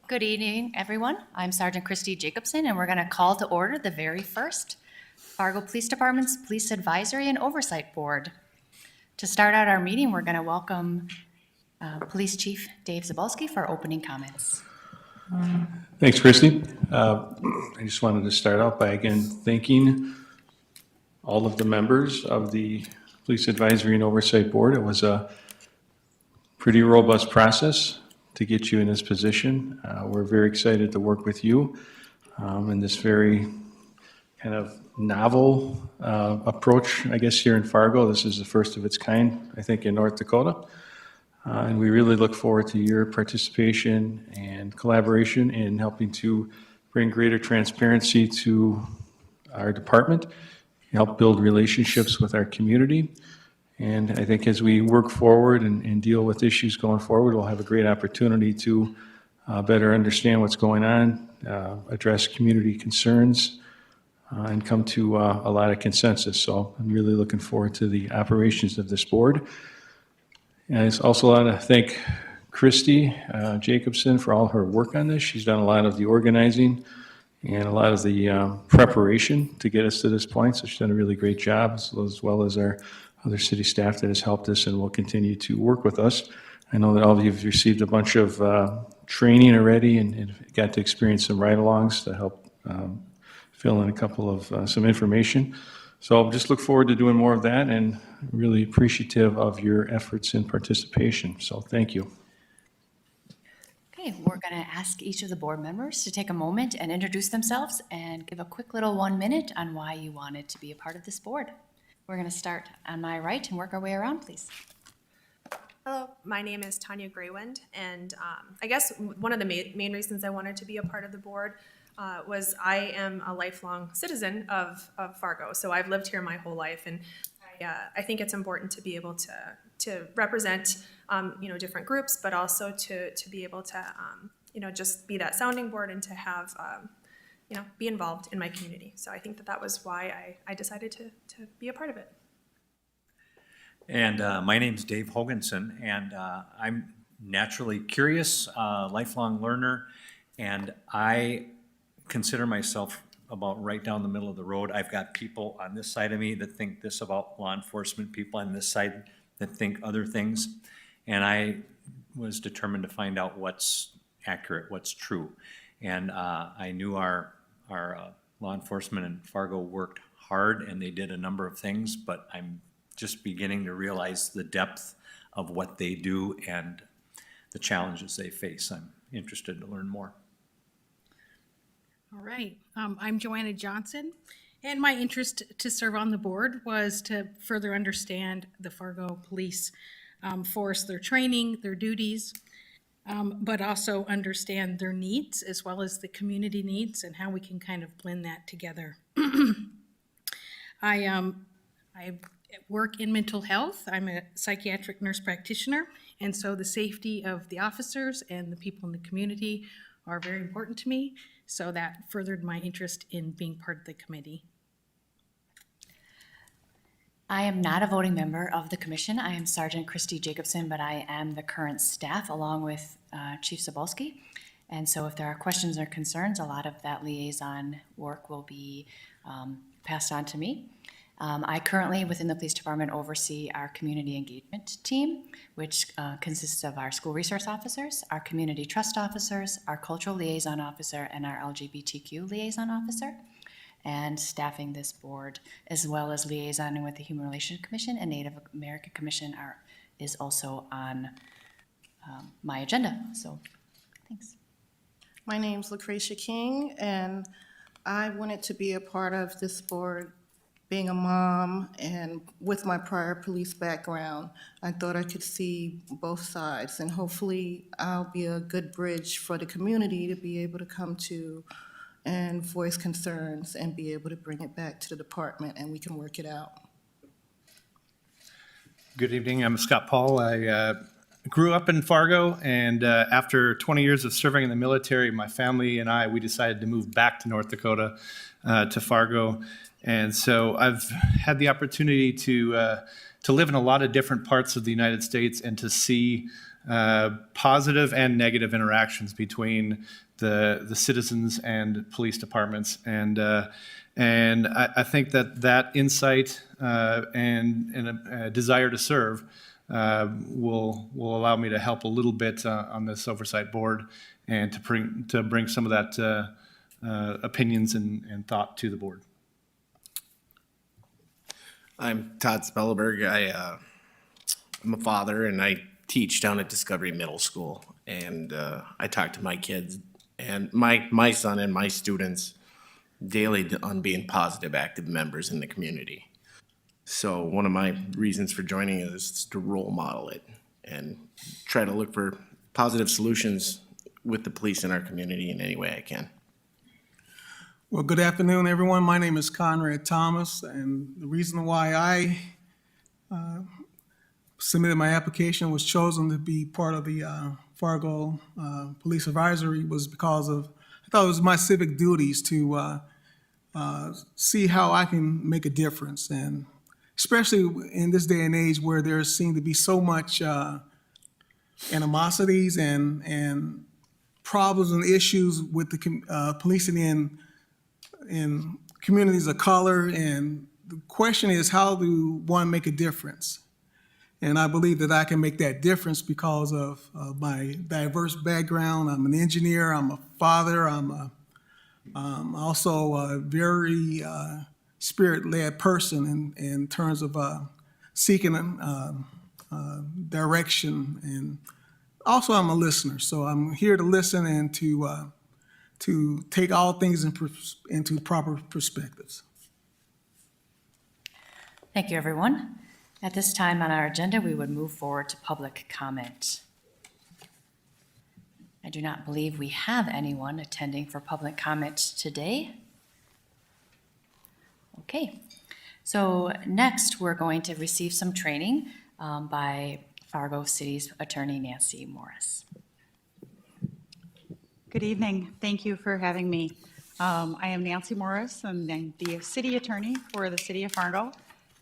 Good evening, everyone. I'm Sergeant Christy Jacobson, and we're going to call to order the very first Fargo Police Department's Police Advisory and Oversight Board. To start out our meeting, we're going to welcome Police Chief Dave Zabalski for opening comments. Thanks, Christy. I just wanted to start out by again thanking all of the members of the Police Advisory and Oversight Board. It was a pretty robust process to get you in this position. We're very excited to work with you in this very kind of novel approach, I guess, here in Fargo. This is the first of its kind, I think, in North Dakota. And we really look forward to your participation and collaboration in helping to bring greater transparency to our department, help build relationships with our community. And I think as we work forward and deal with issues going forward, we'll have a great opportunity to better understand what's going on, address community concerns, and come to a lot of consensus. So I'm really looking forward to the operations of this board. And I also want to thank Christy Jacobson for all her work on this. She's done a lot of the organizing and a lot of the preparation to get us to this point. So she's done a really great job, as well as our other city staff that has helped us and will continue to work with us. I know that all of you have received a bunch of training already and got to experience some ride-alongs to help fill in a couple of some information. So just look forward to doing more of that and really appreciative of your efforts and participation. So thank you. Okay, we're going to ask each of the board members to take a moment and introduce themselves and give a quick little 1 minute on why you wanted to be a part of this board. We're going to start on my right and work our way around, please. Hello, my name is Tanya Graywind, and I guess one of the main reasons I wanted to be a part of the board was I am a lifelong citizen of Fargo, so I've lived here my whole life, and I think it's important to be able to represent different groups, but also to be able to just be that sounding board and to have be involved in my community. So I think that was why I decided to be a part of it. And my name's Dave Hoganson, and I'm naturally curious, lifelong learner, and I consider myself about right down the middle of the road. I've got people on this side of me that think this about law enforcement, people on this side that think other things, and I was determined to find out what's accurate, what's true. And I knew our law enforcement in Fargo worked hard, and they did a number of things, but I'm just beginning to realize the depth of what they do and the challenges they face. I'm interested to learn more. All right, I'm Joanna Johnson, and my interest to serve on the board was to further understand the Fargo Police Force, their training, their duties, but also understand their needs as well as the community needs and how we can kind of blend that together. I work in mental health. I'm a psychiatric nurse practitioner, and so the safety of the officers and the people in the community are very important to me, so that furthered my interest in being part of the committee. I am not a voting member of the commission. I am Sergeant Christy Jacobson, but I am the current staff along with Chief Zabalski. And so if there are questions or concerns, a lot of that liaison work will be passed on to me. I currently, within the police department, oversee our community engagement team, which consists of our school resource officers, our community trust officers, our cultural liaison officer, and our LGBTQ liaison officer. And staffing this board, as well as liaisoning with the Human Relations Commission and Native American Commission, is also on my agenda. So, thanks. My name's Lucretia King, and I wanted to be a part of this board. Being a mom and with my prior police background, I thought I could see both sides, and hopefully I'll be a good bridge for the community to be able to come to and voice concerns and be able to bring it back to the department, and we can work it out. Good evening, I'm Scott Paul. I grew up in Fargo, and after 20 years of serving in the military, my family and we decided to move back to North Dakota, to Fargo. And so I've had the opportunity to live in a lot of different parts of the United States and to see positive and negative interactions between the citizens and police departments. And I think that insight and a desire to serve will allow me to help a little bit on this oversight board and to bring some of that opinions and thought to the board. I'm Todd Spelleberg. I'm a father and I teach down at Discovery Middle School. And I talk to my kids and my son and my students daily on being positive, active members in the community. So one of my reasons for joining is to role model it and try to look for positive solutions with the police in our community in any way I can. Well, good afternoon, everyone. My name is Conrad Thomas, and the reason why I submitted my application, was chosen to be part of the Fargo Police Advisory, was because of, I thought it was my civic duties to see how I can make a difference. And especially in this day and age where there seem to be so much animosities and problems and issues with the policing in communities of color. And the question is, how do one make a difference? And I believe that I can make that difference because of my diverse background. I'm an engineer, I'm a father, I'm also a very spirit-led person in terms of seeking direction. And also I'm a listener, so I'm here to listen and to take all things into proper perspectives. Thank you, everyone. At this time on our agenda, we would move forward to public comment. I do not believe we have anyone attending for public comment today. Okay, so next we're going to receive some training by Fargo City's Attorney Nancy Morris. Good evening. Thank you for having me. I am Nancy Morris, and I'm the city attorney for the city of Fargo.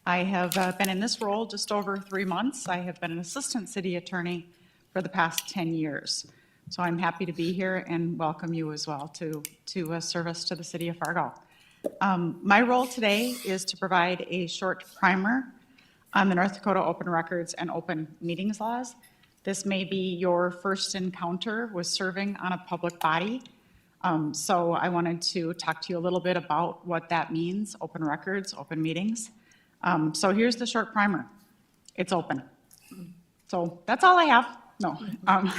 I have been in this role just over 3 months. I have been an assistant city attorney for the past 10 years. So I'm happy to be here and welcome you as well to service to the city of Fargo. My role today is to provide a short primer on the North Dakota open records and open meetings laws. This may be your first encounter with serving on a public body. So I wanted to talk to you a little bit about what that means, open records, open meetings. So here's the short primer. It's open. So that's all I have. No, a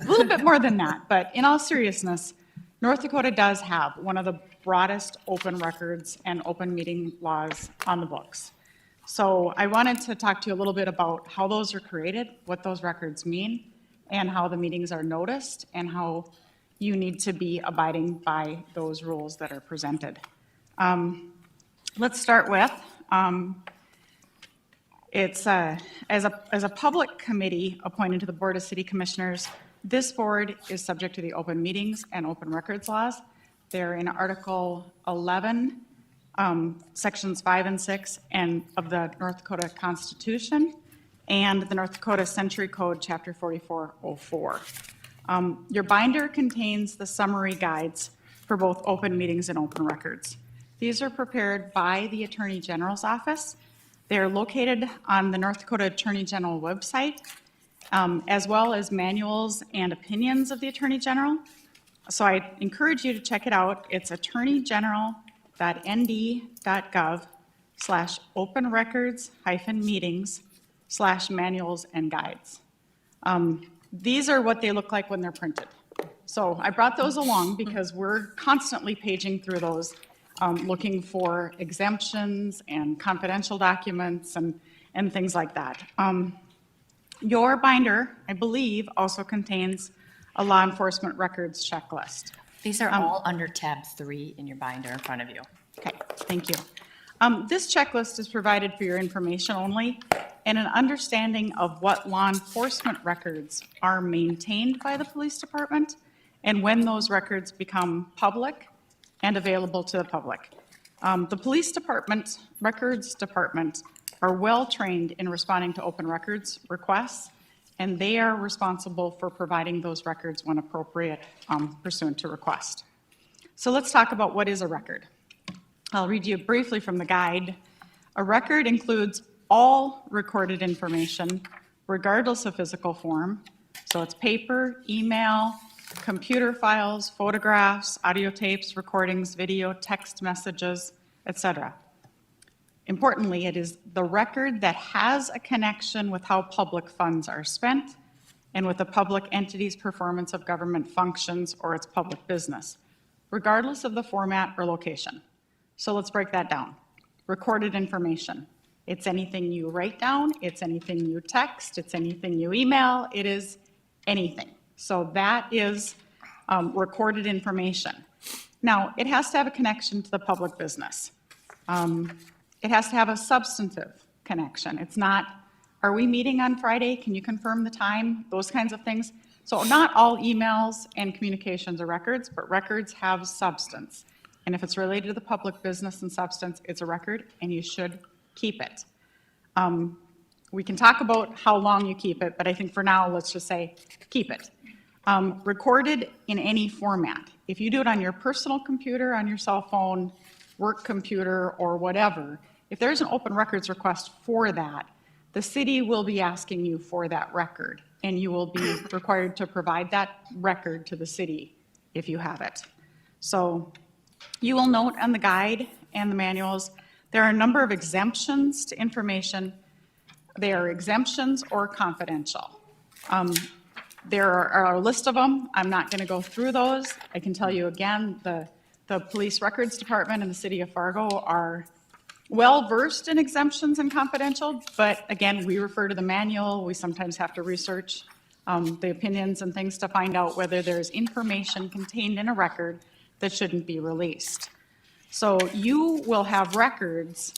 little bit more than that. But in all seriousness, North Dakota does have one of the broadest open records and open meeting laws on the books. So I wanted to talk to you a little bit about how those are created, what those records mean, and how the meetings are noticed, and how you need to be abiding by those rules that are presented. Let's start with, as a public committee appointed to the Board of City Commissioners, this board is subject to the open meetings and open records laws. They're in Article 11, Sections 5 and 6 of the North Dakota Constitution and the North Dakota Century Code, Chapter 4404. Your binder contains the summary guides for both open meetings and open records. These are prepared by the Attorney General's office. They're located on the North Dakota Attorney General website, as well as manuals and opinions of the Attorney General. So I encourage you to check it out. It's attorneygeneral.nd.gov/openrecords-meetings/manuals and guides. These are what they look like when they're printed. So I brought those along because we're constantly paging through those, looking for exemptions and confidential documents and things like that. Your binder, I believe, also contains a law enforcement records checklist. These are all under tab 3 in your binder in front of you. Okay, thank you. This checklist is provided for your information only and an understanding of what law enforcement records are maintained by the police department and when those records become public and available to the public. The police department, records department, are well trained in responding to open records requests and they are responsible for providing those records when appropriate pursuant to request. So let's talk about what is a record. I'll read you briefly from the guide. A record includes all recorded information, regardless of physical form. So it's paper, email, computer files, photographs, audio tapes, recordings, video, text messages, etc. Importantly, it is the record that has a connection with how public funds are spent and with the public entity's performance of government functions or its public business, regardless of the format or location. So let's break that down. Recorded information. It's anything you write down, it's anything you text, it's anything you email, it is anything. So that is recorded information. Now, it has to have a connection to the public business. It has to have a substantive connection. It's not, are we meeting on Friday? Can you confirm the time? Those kinds of things. So not all emails and communications are records, but records have substance. And if it's related to the public business and substance, it's a record, and you should keep it. We can talk about how long you keep it, but I think for now, let's just say, keep it. Recorded in any format. If you do it on your personal computer, on your cell phone, work computer, or whatever, if there's an open records request for that, the city will be asking you for that record, and you will be required to provide that record to the city if you have it. So you will note on the guide and the manuals, there are a number of exemptions to information. They are exemptions or confidential. There are a list of them. I'm not going to go through those. I can tell you again, the Police Records Department and the City of Fargo are well-versed in exemptions and confidential, but again, we refer to the manual. We sometimes have to research the opinions and things to find out whether there's information contained in a record that shouldn't be released. So you will have records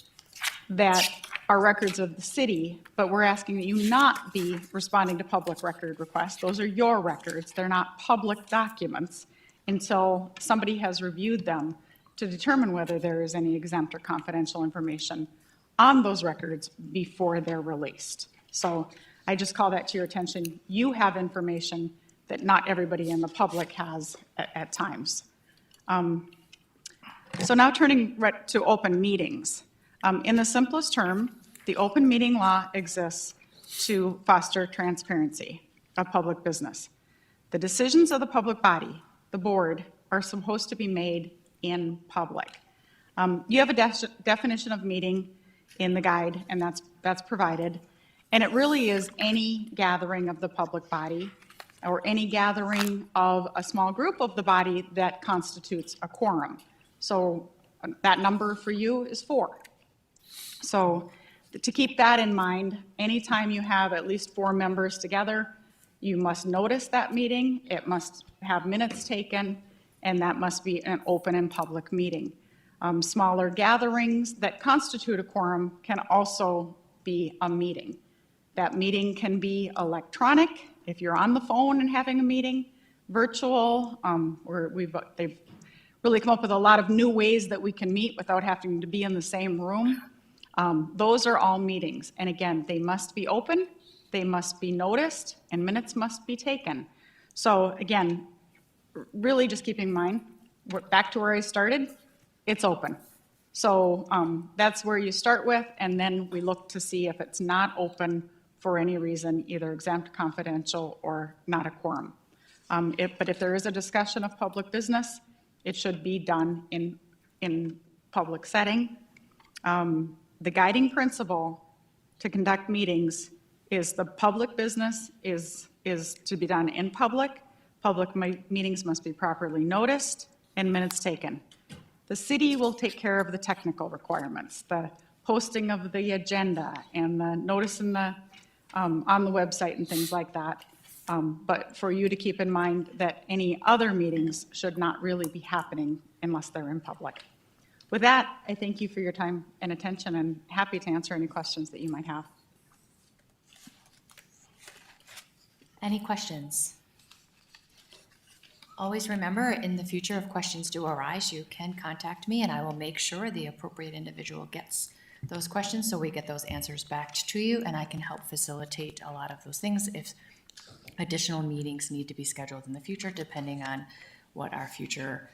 that are records of the city, but we're asking that you not be responding to public record requests. Those are your records. They're not public documents until somebody has reviewed them to determine whether there is any exempt or confidential information on those records before they're released. So I just call that to your attention. You have information that not everybody in the public has at times. So now turning right to open meetings. In the simplest term, the open meeting law exists to foster transparency of public business. The decisions of the public body, the board, are supposed to be made in public. You have a definition of meeting in the guide, and that's provided. And it really is any gathering of the public body or any gathering of a small group of the body that constitutes a quorum. So that number for you is 4. So to keep that in mind, anytime you have at least 4 members together, you must notice that meeting, it must have minutes taken, and that must be an open and public meeting. Smaller gatherings that constitute a quorum can also be a meeting. That meeting can be electronic, if you're on the phone and having a meeting, virtual, they've really come up with a lot of new ways that we can meet without having to be in the same room. Those are all meetings. And again, they must be open, they must be noticed, and minutes must be taken. So again, really just keep in mind, back to where I started, it's open. So that's where you start with, and then we look to see if it's not open for any reason, either exempt, confidential, or not a quorum. But if there is a discussion of public business, it should be done in public setting. The guiding principle to conduct meetings is the public business is to be done in public. Public meetings must be properly noticed and minutes taken. The city will take care of the technical requirements, the posting of the agenda and the notice in the, on the website and things like that. But for you to keep in mind that any other meetings should not really be happening unless they're in public. With that, I thank you for your time and attention, and happy to answer any questions that you might have. Any questions? Always remember, in the future, if questions do arise, you can contact me, and I will make sure the appropriate individual gets those questions so we get those answers back to you, and I can help facilitate a lot of those things if additional meetings need to be scheduled in the future, depending on what our future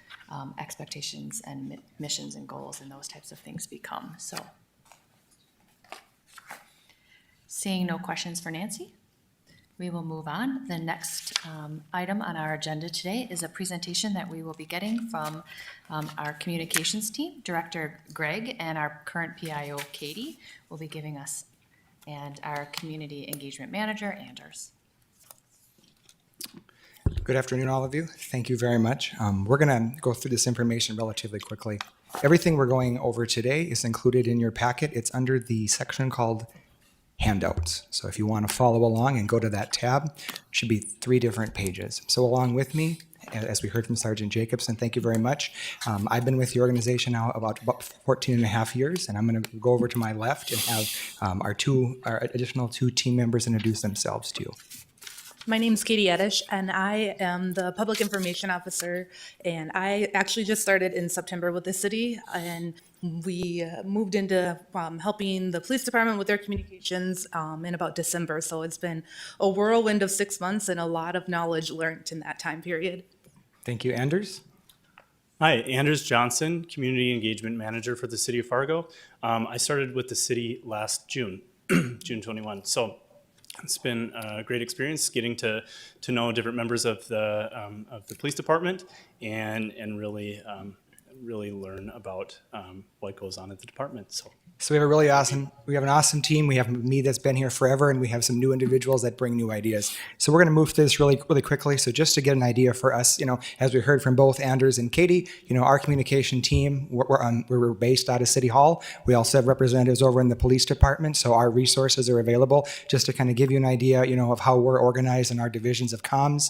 expectations and missions and goals and those types of things become. So, seeing no questions for Nancy, we will move on. The next item on our agenda today is a presentation that we will be getting from our communications team. Director Greg and our current PIO, Katie, will be giving us, and our community engagement manager, Anders. Good afternoon, all of you. Thank you very much. We're going to go through this information relatively quickly. Everything we're going over today is included in your packet. It's under the section called Handouts. So if you want to follow along and go to that tab, it should be 3 different pages. So along with me, as we heard from Sergeant Jacobson, thank you very much. I've been with the organization now about 14 and a half years, and I'm going to go over to my left and have our additional 2 team members introduce themselves to you. My name's Katie Edish, and I am the Public Information Officer, and I actually just started in September with the city, and we moved into helping the police department with their communications in about December, so it's been a whirlwind of 6 months and a lot of knowledge learned in that time period. Thank you. Anders? Hi, Anders Johnson, Community Engagement Manager for the City of Fargo. I started with the city last June, June 21. So it's been a great experience getting to know different members of the police department and really learn about what goes on at the department. So we have an awesome team. We have me that's been here forever, and we have some new individuals that bring new ideas. So we're going to move through this really quickly. So just to get an idea for us, as we heard from both Anders and Katie, our communication team, we're based out of City Hall. We also have representatives over in the police department, so our resources are available. Just to kind of give you an idea, of how we're organized in our divisions of comms.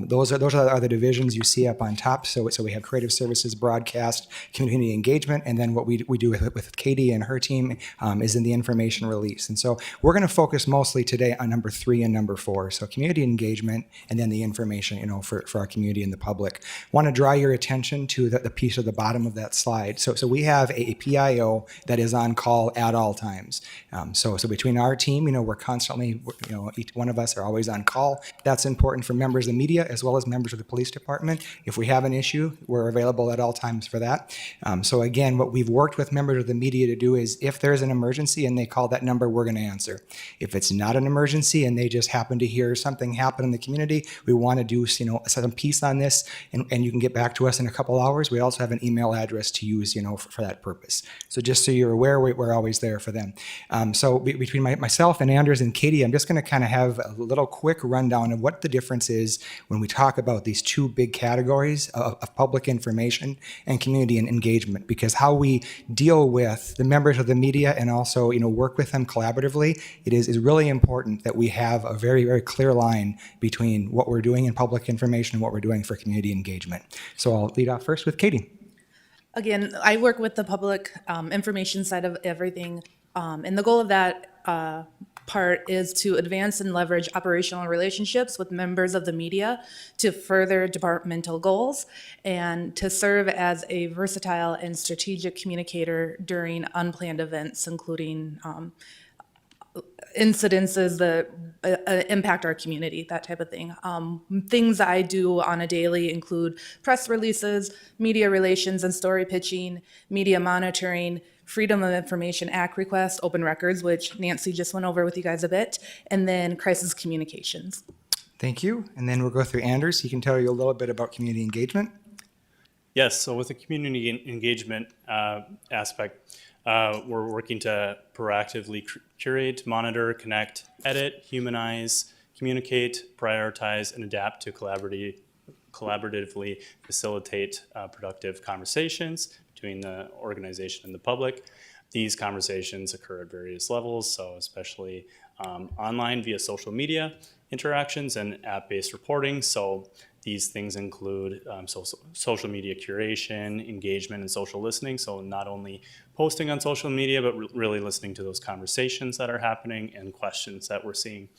Those are the divisions you see up on top. So we have creative services, broadcast, community engagement, and then what we do with Katie and her team is in the information release. And so we're going to focus mostly today on number 3 and number 4. So community engagement and then the information, for our community and the public. Want to draw your attention to the piece at the bottom of that slide. So we have a PIO that is on call at all times. So between our team, we're constantly, each one of us are always on call. That's important for members of the media as well as members of the police department. If we have an issue, we're available at all times for that. So again, what we've worked with members of the media to do is if there's an emergency and they call that number, we're going to answer. If it's not an emergency and they just happen to hear something happen in the community, we want to do some piece on this, and you can get back to us in a couple hours. We also have an email address to use for that purpose. So just so you're aware, we're always there for them. So between myself and Anders and Katie, I'm just going to kind of have a little quick rundown of what the difference is when we talk about these 2 big categories of public information and community and engagement, because how we deal with the members of the media and also work with them collaboratively, it is really important that we have a very, very clear line between what we're doing in public information and what we're doing for community engagement. So I'll lead off first with Katie. Again, I work with the public information side of everything, and the goal of that part is to advance and leverage operational relationships with members of the media to further departmental goals and to serve as a versatile and strategic communicator during unplanned events, including incidences that impact our community, that type of thing. Things I do on a daily include press releases, media relations and story pitching, media monitoring, Freedom of Information Act requests, open records, which Nancy just went over with you guys a bit, and then crisis communications. Thank you. And then we'll go through Anders. He can tell you a little bit about community engagement. Yes, so with the community engagement aspect, we're working to proactively curate, monitor, connect, edit, humanize, communicate, prioritize, and adapt to collaboratively facilitate productive conversations between the organization and the public. These conversations occur at various levels, so especially online via social media interactions and app-based reporting. So these things include social media curation, engagement, and social listening. So not only posting on social media, but really listening to those conversations that are happening and questions that we're seeing.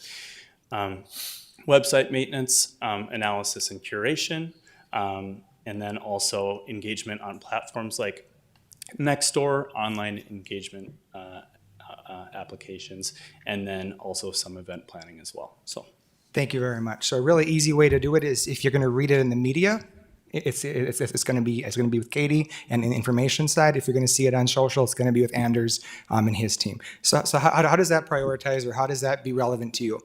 Website maintenance, analysis and curation, and then also engagement on platforms like Nextdoor, online engagement applications, and then also some event planning as well. So. Thank you very much. So a really easy way to do it is if you're going to read it in the media, it's going to be with Katie and the information side. If you're going to see it on social, it's going to be with Anders and his team. So how does that prioritize, or how does that be relevant to you?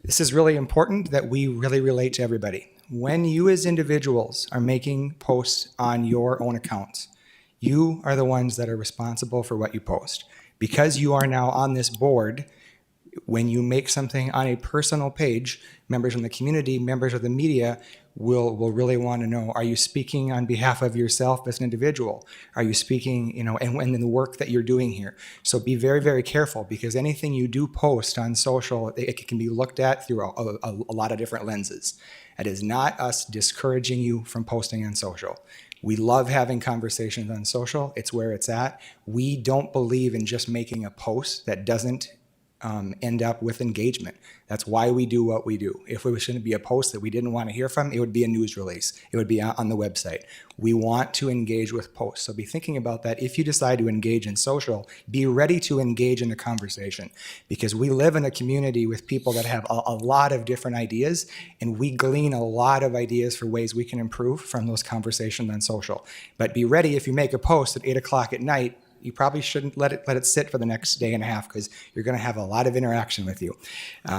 This is really important that we really relate to everybody. When you as individuals are making posts on your own accounts, you are the ones that are responsible for what you post. Because you are now on this board, when you make something on a personal page, members in the community, members of the media will really want to know, are you speaking on behalf of yourself as an individual? Are you speaking, and in the work that you're doing here? So be very, very careful, because anything you do post on social, it can be looked at through a lot of different lenses. It is not us discouraging you from posting on social. We love having conversations on social. It's where it's at. We don't believe in just making a post that doesn't end up with engagement. That's why we do what we do. If it shouldn't be a post that we didn't want to hear from, it would be a news release. It would be on the website. We want to engage with posts. So be thinking about that. If you decide to engage in social, be ready to engage in a conversation, because we live in a community with people that have a lot of different ideas, and we glean a lot of ideas for ways we can improve from those conversations on social. But be ready, if you make a post at 8 o'clock at night, you probably shouldn't let it sit for the next day and a half, because you're going to have a lot of interaction with you.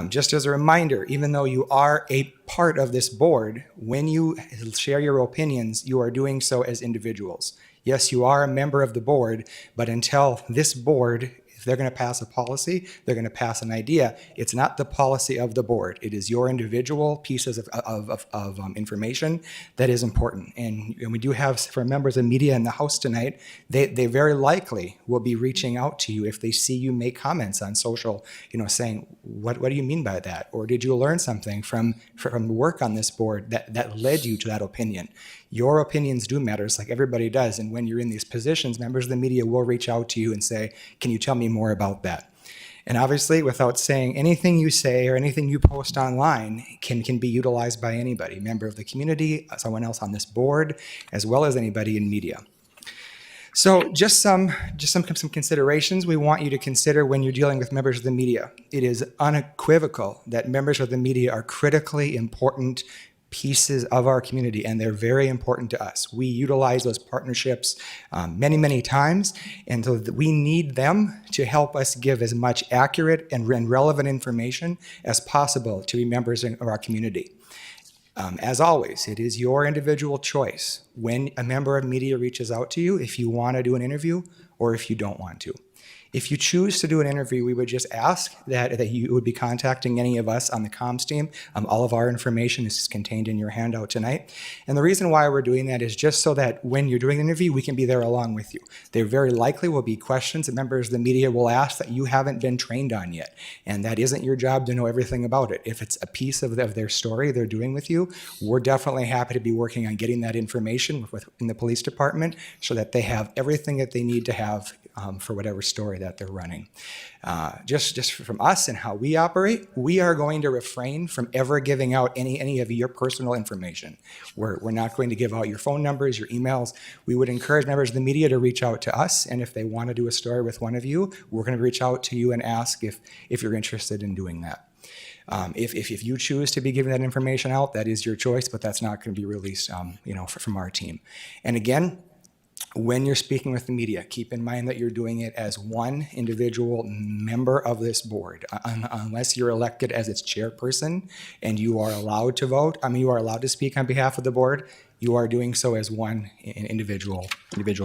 Just as a reminder, even though you are a part of this board, when you share your opinions, you are doing so as individuals. Yes, you are a member of the board, but until this board, if they're going to pass a policy, they're going to pass an idea, it's not the policy of the board. It is your individual pieces of information that is important. And we do have, for members of media in the House tonight, they very likely will be reaching out to you if they see you make comments on social, saying, what do you mean by that? Or did you learn something from work on this board that led you to that opinion? Your opinions do matter, like everybody does. And when you're in these positions, members of the media will reach out to you and say, can you tell me more about that? And obviously, without saying, anything you say or anything you post online can be utilized by anybody, member of the community, someone else on this board, as well as anybody in media. So just some considerations we want you to consider when you're dealing with members of the media. It is unequivocal that members of the media are critically important pieces of our community, and they're very important to us. We utilize those partnerships many, many times, and so we need them to help us give as much accurate and relevant information as possible to members of our community. As always, it is your individual choice when a member of media reaches out to you, if you want to do an interview or if you don't want to. If you choose to do an interview, we would just ask that you would be contacting any of us on the comms team. All of our information is contained in your handout tonight. And the reason why we're doing that is just so that when you're doing an interview, we can be there along with you. There very likely will be questions that members of the media will ask that you haven't been trained on yet. And that isn't your job to know everything about it. If it's a piece of their story they're doing with you, we're definitely happy to be working on getting that information in the police department so that they have everything that they need to have for whatever story that they're running. Just from us and how we operate, we are going to refrain from ever giving out any of your personal information. We're not going to give out your phone numbers, your emails. We would encourage members of the media to reach out to us, and if they want to do a story with one of you, we're going to reach out to you and ask if you're interested in doing that. If you choose to be giving that information out, that is your choice, but that's not going to be released from our team. And again, when you're speaking with the media, keep in mind that you're doing it as one individual member of this board. Unless you're elected as its chairperson and you are allowed to vote, you are allowed to speak on behalf of the board, you are doing so as one individual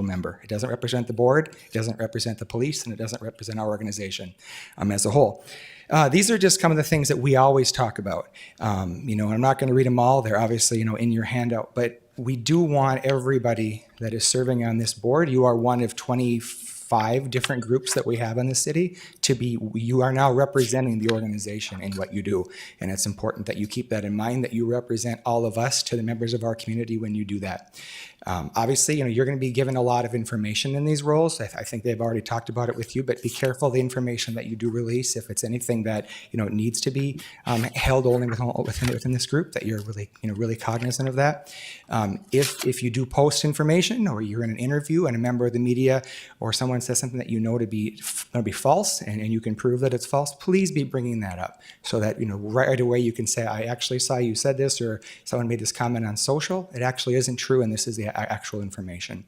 member. It doesn't represent the board, it doesn't represent the police, and it doesn't represent our organization as a whole. These are just some of the things that we always talk about. And I'm not going to read them all. They're obviously, in your handout, but we do want everybody that is serving on this board. You are one of 25 5 different groups that we have in the city to be, you are now representing the organization in what you do. And it's important that you keep that in mind, that you represent all of us to the members of our community when you do that. Obviously, you're going to be given a lot of information in these roles. I think they've already talked about it with you, but be careful of the information that you do release. If it's anything that needs to be held only within this group, that you're really cognizant of that. If you do post information, or you're in an interview and a member of the media or someone says something that you know to be false, and you can prove that it's false, please be bringing that up so that right away you can say, I actually saw you said this, or someone made this comment on social. It actually isn't true, and this is the actual information.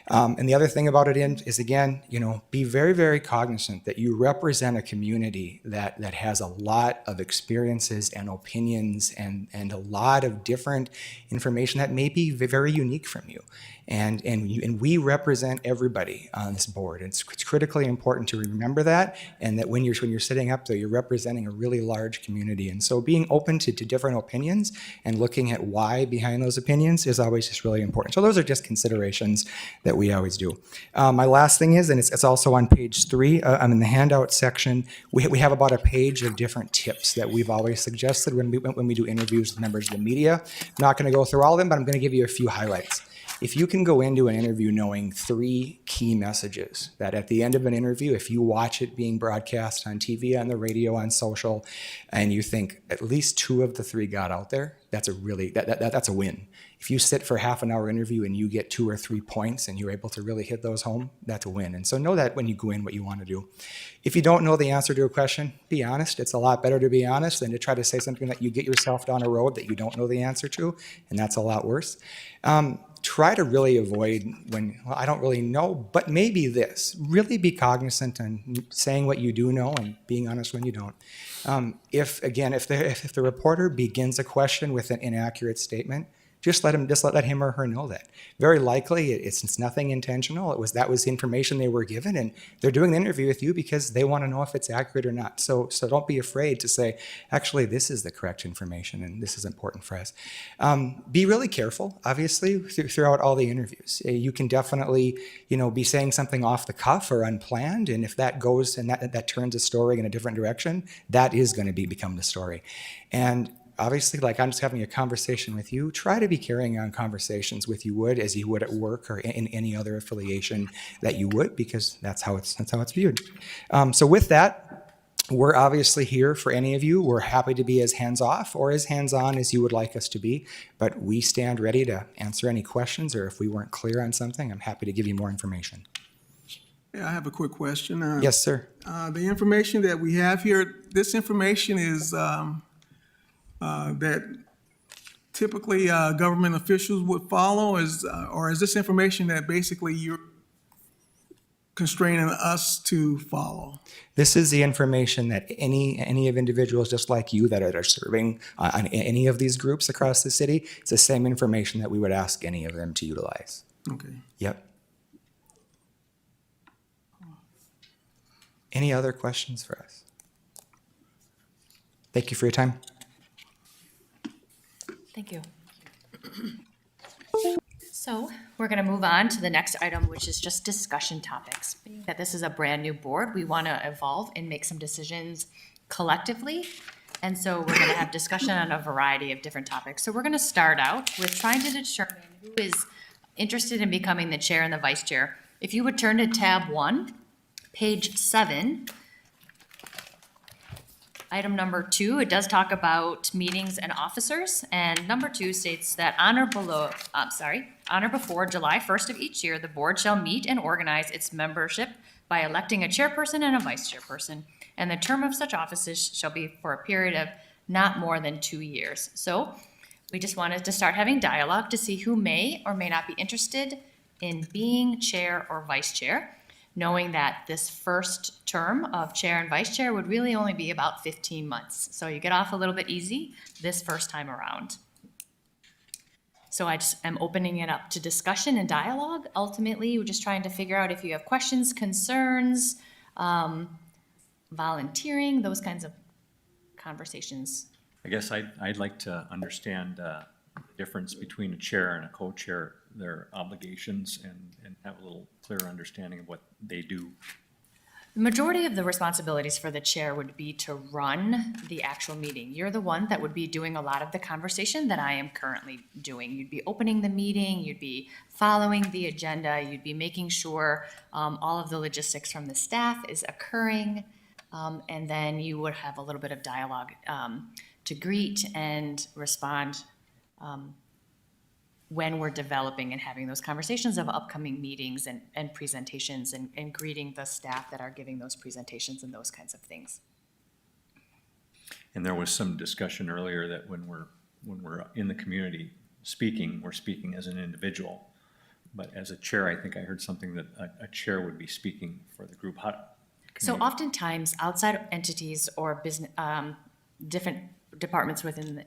And the other thing about it is, again, be very, very cognizant that you represent a community that has a lot of experiences and opinions and a lot of different information that may be very unique from you. And we represent everybody on this board. It's critically important to remember that, and that when you're sitting up there, you're representing a really large community. And so being open to different opinions and looking at why behind those opinions is always just really important. So those are just considerations that we always do. My last thing is, and it's also on page 3, in the handout section, we have about a page of different tips that we've always suggested when we do interviews with members of the media. I'm not going to go through all of them, but I'm going to give you a few highlights. If you can go into an interview knowing 3 key messages, that at the end of an interview, if you watch it being broadcast on TV, on the radio, on social, and you think at least 2 of the 3 got out there, that's a win. If you sit for half an hour interview and you get 2 or 3 points and you're able to really hit those home, that's a win. And so know that when you go in what you want to do. If you don't know the answer to a question, be honest. It's a lot better to be honest than to try to say something that you get yourself down a road that you don't know the answer to, and that's a lot worse. Try to really avoid I don't really know, but maybe this. Really be cognizant and saying what you do know and being honest when you don't. If the reporter begins a question with an inaccurate statement, just let him or her know that. Very likely, it's nothing intentional. That was the information they were given, and they're doing the interview with you because they want to know if it's accurate or not. So don't be afraid to say, actually, this is the correct information, and this is important for us. Be really careful, obviously, throughout all the interviews. You can definitely, be saying something off the cuff or unplanned, and if that goes and that turns a story in a different direction, that is going to become the story. And obviously, like I'm just having a conversation with you, try to be carrying on conversations as you would at work or in any other affiliation that you would, because that's how it's viewed. So with that, we're obviously here for any of you. We're happy to be as hands-off or as hands-on as you would like us to be, but we stand ready to answer any questions, or if we weren't clear on something, I'm happy to give you more information. Yeah, I have a quick question. Yes, sir. The information that we have here, this information is that typically government officials would follow, or is this information that basically you're constraining us to follow? This is the information that any of individuals just like you that are serving on any of these groups across the city, it's the same information that we would ask any of them to utilize. Okay. Yep. Any other questions for us? Thank you for your time. Thank you. So we're going to move on to the next item, which is just discussion topics. Being that this is a brand new board, we want to evolve and make some decisions collectively. And so we're going to have discussion on a variety of different topics. So we're going to start out with trying to determine who is interested in becoming the chair and the vice chair. If you would turn to tab 1, page 7, item number 2, it does talk about meetings and officers, and number 2 states that on or before July 1st of each year, the board shall meet and organize its membership by electing a chairperson and a vice chairperson, and the term of such offices shall be for a period of not more than 2 years. So we just wanted to start having dialogue to see who may or may not be interested in being chair or vice chair, knowing that this first term of chair and vice chair would really only be about 15 months. So you get off a little bit easy this first time around. So I just am opening it up to discussion and dialogue. Ultimately, we're just trying to figure out if you have questions, concerns, volunteering, those kinds of conversations. I guess I'd like to understand difference between a chair and a co-chair, their obligations, and have a little clearer understanding of what they do. The majority of the responsibilities for the chair would be to run the actual meeting. You're the one that would be doing a lot of the conversation that I am currently doing. You'd be opening the meeting, you'd be following the agenda, you'd be making sure all of the logistics from the staff is occurring, and then you would have a little bit of dialogue to greet and respond when we're developing and having those conversations of upcoming meetings and presentations and greeting the staff that are giving those presentations and those kinds of things. And there was some discussion earlier that when we're in the community speaking, we're speaking as an individual. But as a chair, I think I heard something that a chair would be speaking for the group. So oftentimes, outside entities or business, different departments within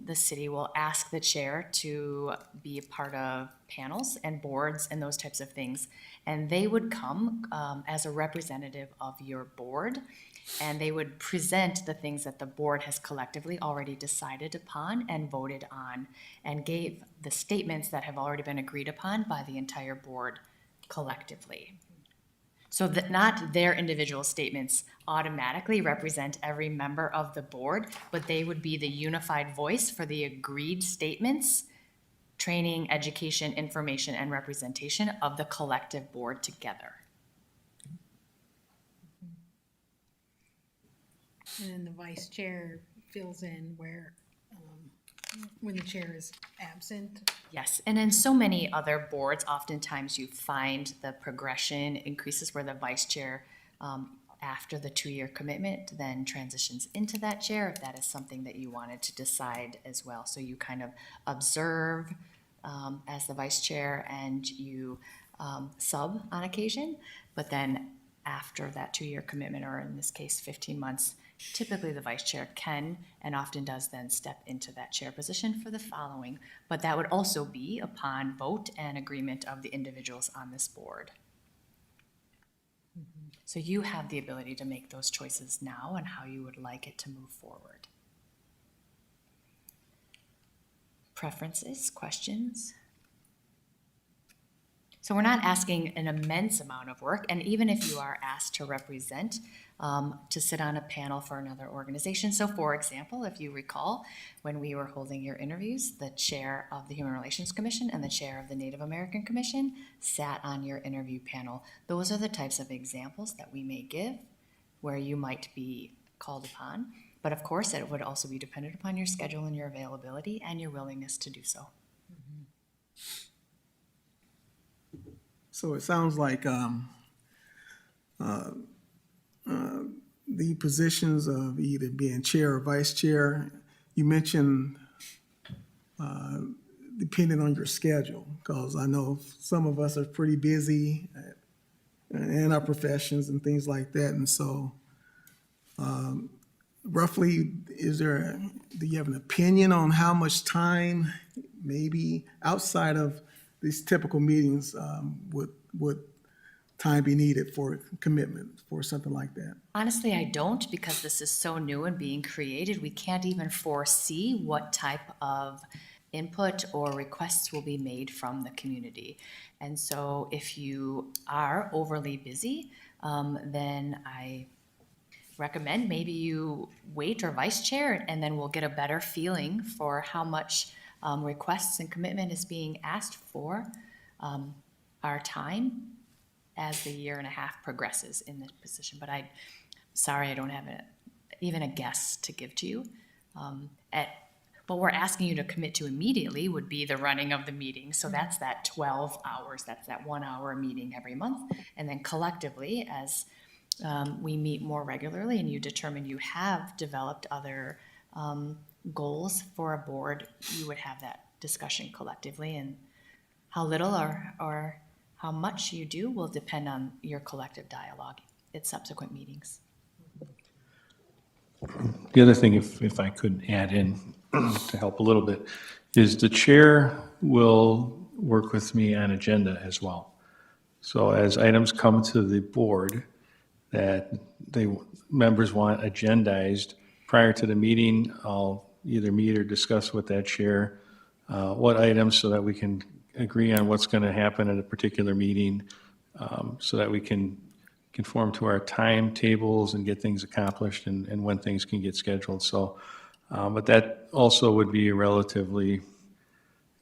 the city will ask the chair to be a part of panels and boards and those types of things. And they would come as a representative of your board, and they would present the things that the board has collectively already decided upon and voted on, and gave the statements that have already been agreed upon by the entire board collectively. So that not their individual statements automatically represent every member of the board, but they would be the unified voice for the agreed statements, training, education, information, and representation of the collective board together. And then the vice chair fills in where, when the chair is absent. Yes, and in so many other boards, oftentimes you find the progression increases where the vice chair, after the 2-year commitment, then transitions into that chair if that is something that you wanted to decide as well. So you kind of observe as the vice chair and you sub on occasion, but then after that 2-year commitment, or in this case 15 months, typically the vice chair can and often does then step into that chair position for the following, but that would also be upon vote and agreement of the individuals on this board. So you have the ability to make those choices now and how you would like it to move forward. Preferences, questions? So we're not asking an immense amount of work, and even if you are asked to represent, to sit on a panel for another organization. So for example, if you recall, when we were holding your interviews, the chair of the Human Relations Commission and the chair of the Native American Commission sat on your interview panel. Those are the types of examples that we may give where you might be called upon. But of course, it would also be dependent upon your schedule and your availability and your willingness to do so. So it sounds like the positions of either being chair or vice chair, you mentioned depending on your schedule, because I know some of us are pretty busy in our professions and things like that. And so roughly, do you have an opinion on how much time, maybe outside of these typical meetings, would time be needed for commitment for something like that? Honestly, I don't, because this is so new and being created. We can't even foresee what type of input or requests will be made from the community. And so if you are overly busy, then I recommend maybe you wait or vice chair, and then we'll get a better feeling for how much requests and commitment is being asked for our time as the 1.5 years progresses in this position. But sorry, I don't have even a guess to give to you. What we're asking you to commit to immediately would be the running of the meeting. So that's that 12 hours, that's that 1 hour meeting every month. And then collectively, as we meet more regularly and you determine you have developed other goals for a board, you would have that discussion collectively, and how little or how much you do will depend on your collective dialogue at subsequent meetings. The other thing, if I could add in to help a little bit, is the chair will work with me on agenda as well. So as items come to the board that members want agendized prior to the meeting, I'll either meet or discuss with that chair what items so that we can agree on what's going to happen at a particular meeting, so that we can conform to our timetables and get things accomplished and when things can get scheduled. So, but that also would be a relatively,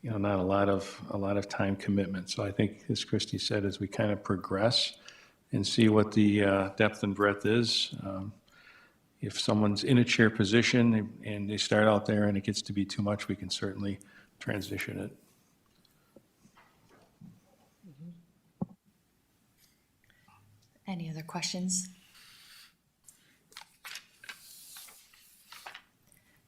not a lot of time commitment. So I think, as Christy said, as we kind of progress and see what the depth and breadth is, if someone's in a chair position and they start out there and it gets to be too much, we can certainly transition it. Any other questions?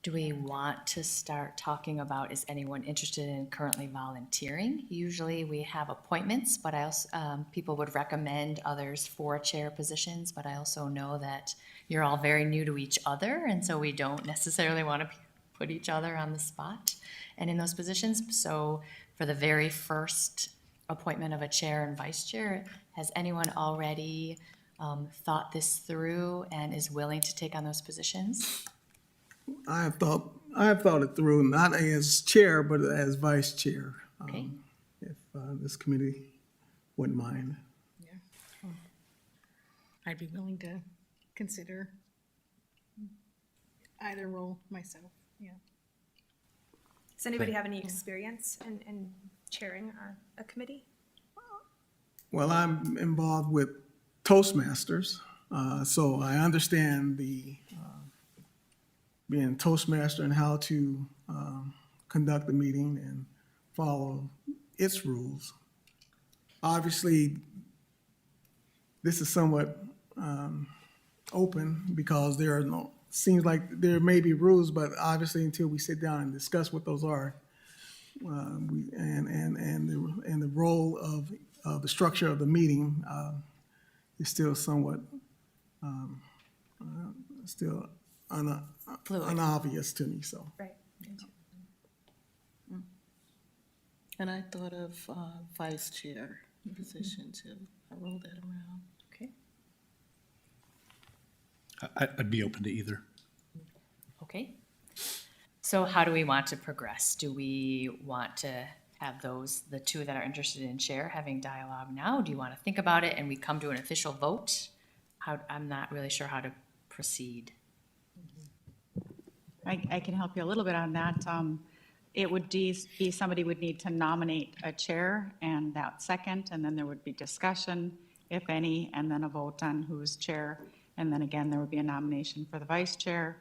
Do we want to start talking about, is anyone interested in currently volunteering? Usually we have appointments, but I also, people would recommend others for chair positions, but I also know that you're all very new to each other, and so we don't necessarily want to put each other on the spot and in those positions. So for the very first appointment of a chair and vice chair, has anyone already thought this through and is willing to take on those positions? I have thought it through, not as chair, but as vice chair. Okay. If this committee wouldn't mind. I'd be willing to consider either role myself, yeah. Does anybody have any experience in chairing a committee? Well, I'm involved with Toastmasters, so I understand the being Toastmaster and how to conduct the meeting and follow its rules. Obviously, this is somewhat open because there are seems like there may be rules, but obviously until we sit down and discuss what those are, and the role of the structure of the meeting is still somewhat still Fluid. unobvious to me. So Right. And I thought of vice chair position too. I rolled that around. Okay. I'd be open to either. Okay. So how do we want to progress? Do we want to have the two that are interested in chair, having dialogue now? Do you want to think about it and we come to an official vote? I'm not really sure how to proceed. I can help you a little bit on that. It would be somebody would need to nominate a chair and that second, and then there would be discussion, if any, and then a vote on who's chair. And then again, there would be a nomination for the vice chair,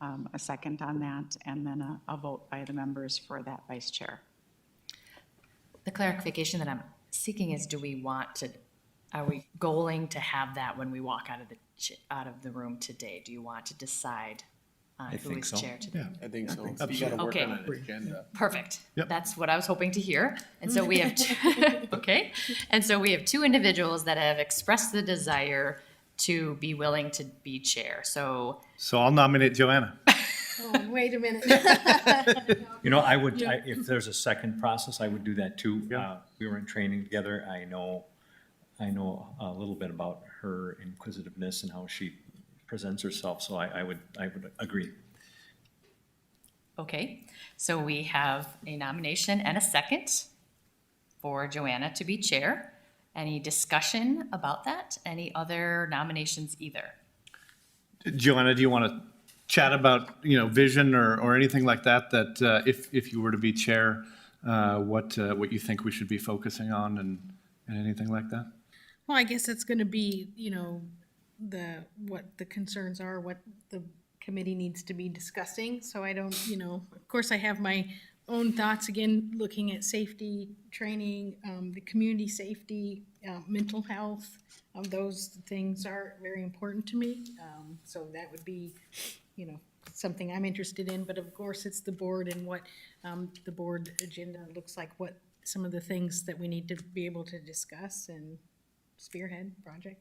a second on that, and then a vote by the members for that vice chair. The clarification that I'm seeking is, are we goaling to have that when we walk out of the room today? Do you want to decide on who think is so. chair today? I think so. You Absolutely. gotta work Okay. on an agenda. Perfect. Yep. That's what I was hoping to hear. And so we have, okay. And so we have two individuals that have expressed the desire to be willing to be chair. So So I'll nominate Joanna. Oh, wait a minute. If there's a second process, I would do that too. Yeah. We were in training together. I know a little bit about her inquisitiveness and how she presents herself, so I would agree. okay, so we have a nomination and a second for Joanna to be chair. Any discussion about that? Any other nominations either? Joanna, do you want to chat about, vision or anything like that, if you were to be chair, what you think we should be focusing on and anything like that? Well, I guess it's gonna be, what the concerns are, what the committee needs to be discussing. So I don't, of course I have my own thoughts, again, looking at safety, training, the community safety, mental health. Those things are very important to me. So that would be, something I'm interested in, but of course it's the board and what the board agenda looks like, what some of the things that we need to be able to discuss and spearhead project,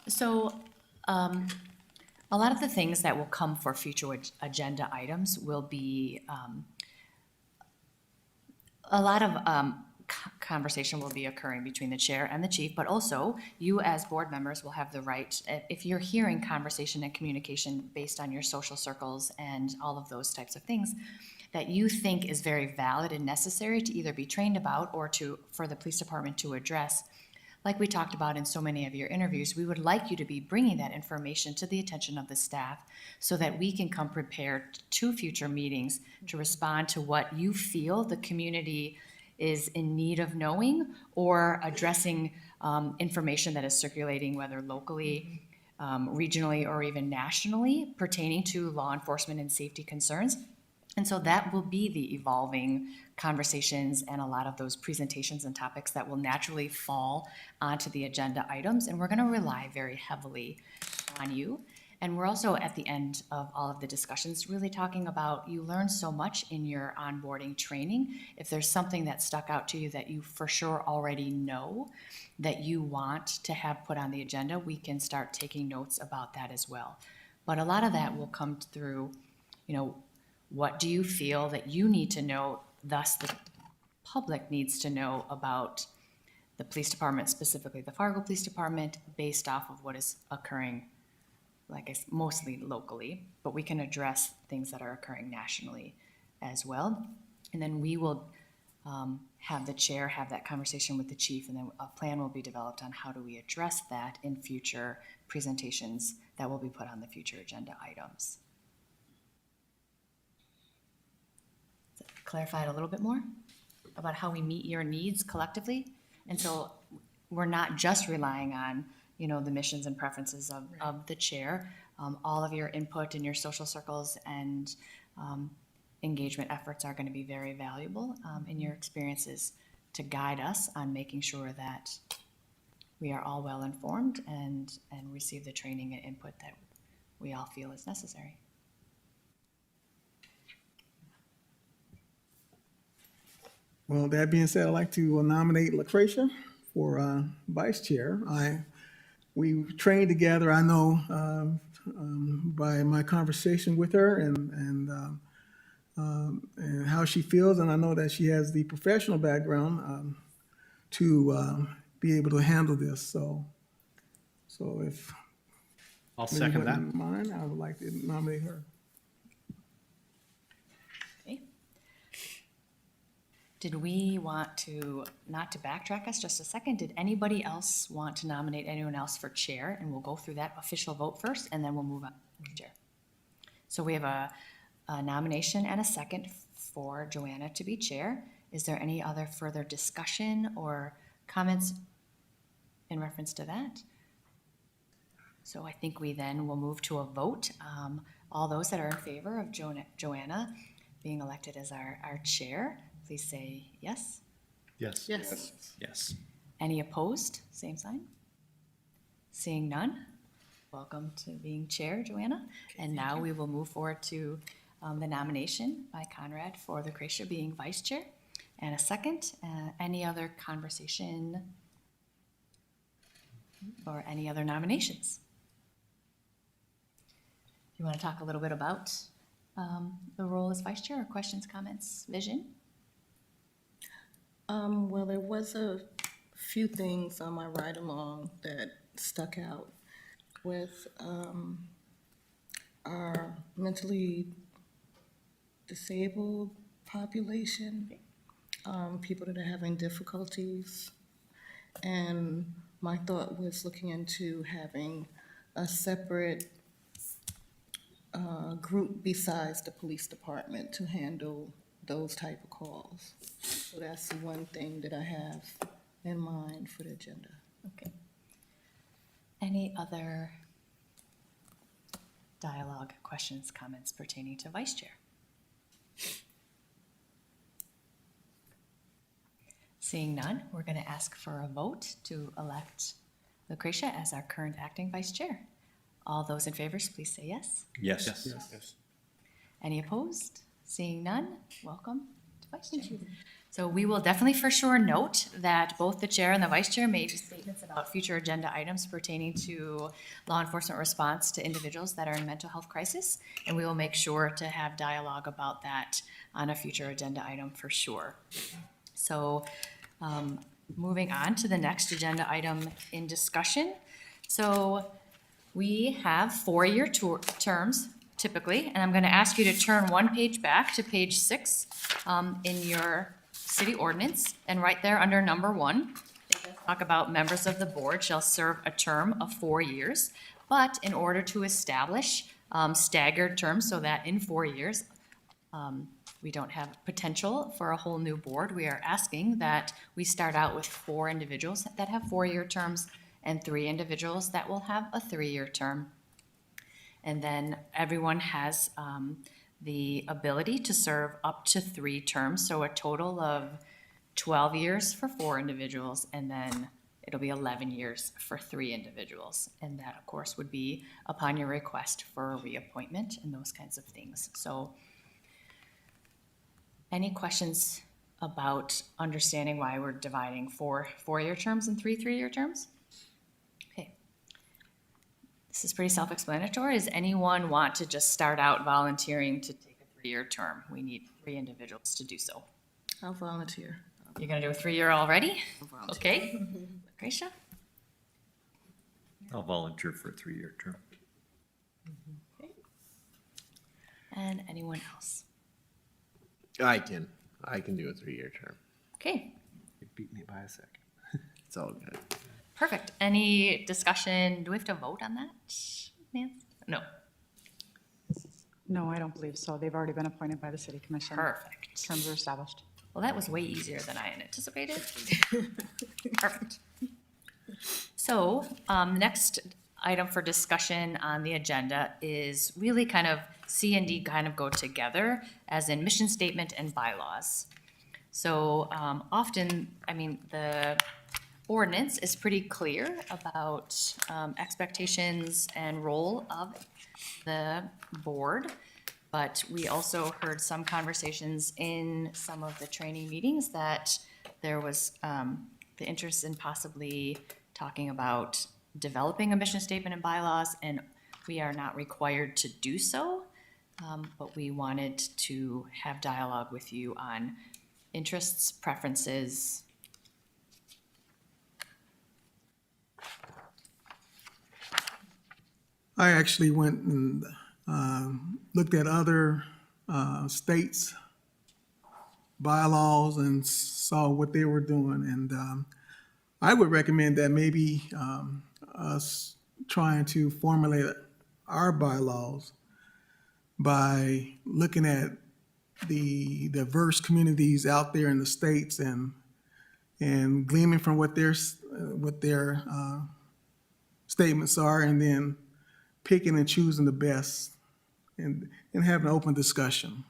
So, a lot of the things that will come for future agenda items will be, a lot of, conversation will be occurring between the chair and the chief, but also you as board members will have the right, if you're hearing conversation and communication based on your social circles and all of those types of things, that you think is very valid and necessary to either be trained about or for the police department to address, like we talked about in so many of your interviews, we would like you to be bringing that information to the attention of the staff so that we can come prepared to future meetings to respond to what you feel the community is in need of knowing, or addressing information that is circulating, whether locally, regionally, or even nationally, pertaining to law enforcement and safety concerns. And so that will be the evolving conversations and a lot of those presentations and topics that will naturally fall onto the agenda items. And we're going to rely very heavily on you. And we're also at the end of all of the discussions really talking about, you learn so much in your onboarding training. If there's something that stuck out to you that you for sure already know that you want to have put on the agenda, we can start taking notes about that as well. But a lot of that will come through, what do you feel that you need to know, thus the public needs to know about the police department, specifically the Fargo Police Department, based off of what is occurring, like I said, mostly locally, but we can address things that are occurring nationally as well. And then we will have the chair have that conversation with the chief, and then a plan will be developed on how do we address that in future presentations that will be put on the future agenda items. Clarify it a little bit more about how we meet your needs collectively. And so we're not just relying on, the missions and preferences of the chair. All of your input in your social circles and engagement efforts are going to be very valuable in your experiences to guide us on making sure that we are all well informed and receive the training and input that we all feel is necessary. Well, that being said, I'd like to nominate Lucretia for vice chair. We trained together, I know, by my conversation with her and how she feels, and I know that she has the professional background to be able to handle this. So if I'll second that. wouldn't mind, I would like to nominate her. Okay. Did we want to, not to backtrack us just a second, did anybody else want to nominate anyone else for chair? And we'll go through that official vote first, and then we'll move on to chair. So we have a nomination and a second for Joanna to be chair. Is there any other further discussion or comments in reference to that? So I think we then will move to a vote. All those that are in favor of Joanna being elected as our chair, please say yes. Yes. Yes. Yes. Any opposed? Same sign. Seeing none, welcome to being chair, Joanna. And now we will move forward to the nomination by Conrad for Lucretia being vice chair. And a second, any other conversation or any other nominations? You want to talk a little bit about the role as vice chair, or questions, comments, vision? Well, there was a few things on my ride along that stuck out with our mentally disabled population, people that are having difficulties. And my thought was looking into having a separate group besides the police department to handle those type of calls. So that's the one thing that I have in mind for the agenda. Okay. Any other dialogue, questions, comments pertaining to vice chair? Seeing none, we're going to ask for a vote to elect Lucretia as our current acting vice chair. All those in favor, please say yes. Yes. Yes. Any opposed? Seeing none, welcome to vice chair. So we will definitely for sure note that both the chair and the vice chair made statements about future agenda items pertaining to law enforcement response to individuals that are in mental health crisis. And we will make sure to have dialogue about that on a future agenda item for sure. So Moving on to the next agenda item in discussion. So we have four-year terms typically, and I'm going to ask you to turn one page back to page 6 in your city ordinance, and right there under number 1, it does talk about members of the board shall serve a term of 4 years, but in order to establish staggered terms so that in 4 years, we don't have potential for a whole new board, we are asking that we start out with 4 individuals that have 4-year terms and 3 individuals that will have a 3-year term. And then everyone has the ability to serve up to 3 terms, so a total of 12 years for 4 individuals, and then it'll be 11 years for 3 individuals. And that, of course, would be upon your request for a reappointment and those kinds of things. So any questions about understanding why we're dividing 4 4-year terms and 3 3-year terms? Okay. This is pretty self-explanatory. Does anyone want to just start out volunteering to take a 3-year term? We need 3 individuals to do so. I'll volunteer. You're gonna do a 3-year already? Okay. Lucretia? I'll volunteer for a 3-year term. And anyone else? I can do a 3-year term. Okay, You beat me by a second. It's all good. perfect. Any discussion? Do we have to vote on that, Nancy? No, No, I don't believe so. They've already been appointed by the city commission. perfect. Terms are established. Well, that was way easier than I had anticipated. Perfect. So, the next item for discussion on the agenda is really kind of C and D kind of go together, as in mission statement and bylaws. So, often, I mean, the ordinance is pretty clear about expectations and role of the board. But we also heard some conversations in some of the training meetings that there was the interest in possibly talking about developing a mission statement and bylaws, and we are not required to do so, but we wanted to have dialogue with you on interests, preferences. I actually went and looked at other states' bylaws and saw what they were doing. And I would recommend that maybe us trying to formulate our bylaws by looking at the diverse communities out there in the states and gleaming from what their statements are, and then picking and choosing the best and having an open discussion.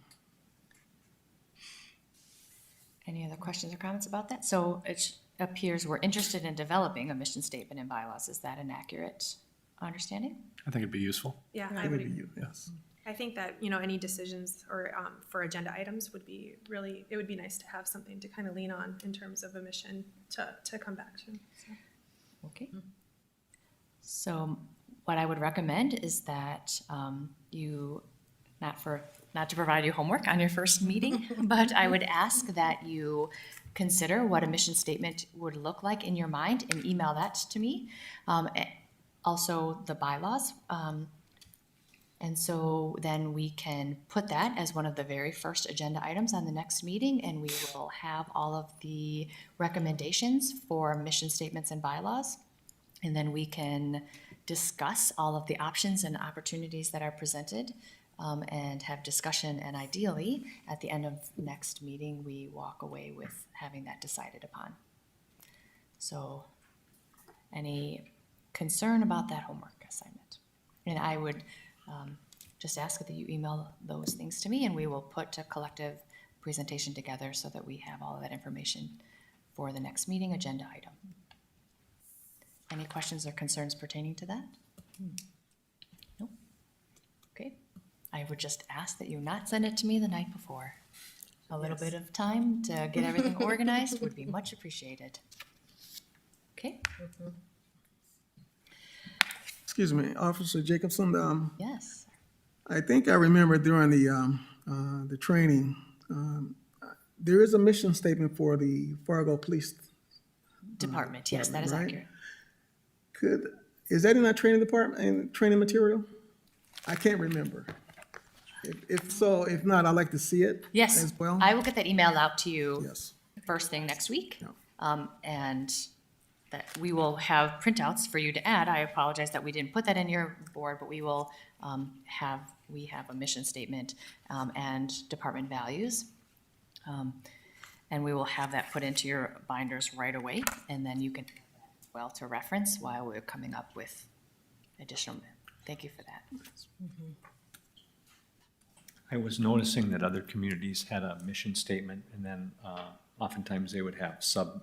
Any other questions or comments about that? So it appears we're interested in developing a mission statement and bylaws. Is that an accurate understanding? I think it'd be useful. Yeah, I would, Yes. I think that, any decisions or for agenda items would be really, it would be nice to have something to kind of lean on in terms of a mission to come back to. So. Okay. So what I would recommend is that you, not to provide you homework on your first meeting, but I would ask that you consider what a mission statement would look like in your mind and email that to me. Also the bylaws. And so then we can put that as one of the very first agenda items on the next meeting, and we will have all of the recommendations for mission statements and bylaws. And then we can discuss all of the options and opportunities that are presented, and have discussion, and ideally, at the end of next meeting, we walk away with having that decided upon. So, any concern about that homework assignment? And I would just ask that you email those things to me, and we will put a collective presentation together so that we have all of that information for the next meeting agenda item. Any questions or concerns pertaining to that? Nope. Okay. I would just ask that you not send it to me the night before. A little bit of time to get everything organized would be much appreciated. Okay? Excuse me, Officer Jacobson, Yes. I think I remember during the training, there is a mission statement for the Fargo Police. Department, yes, that is Department, right? accurate. Is that in our training department, in training material? I can't remember. If so, if not, I'd like to see it Yes, as well. I will get that emailed out to you Yes. first thing next week. Yeah. And that we will have printouts for you to add. I apologize that we didn't put that in your board, but we will have a mission statement and department values. And we will have that put into your binders right away, and then you can, well, to reference while we're coming up with additional, thank you for that. I was noticing that other communities had a mission statement, and then oftentimes they would have sub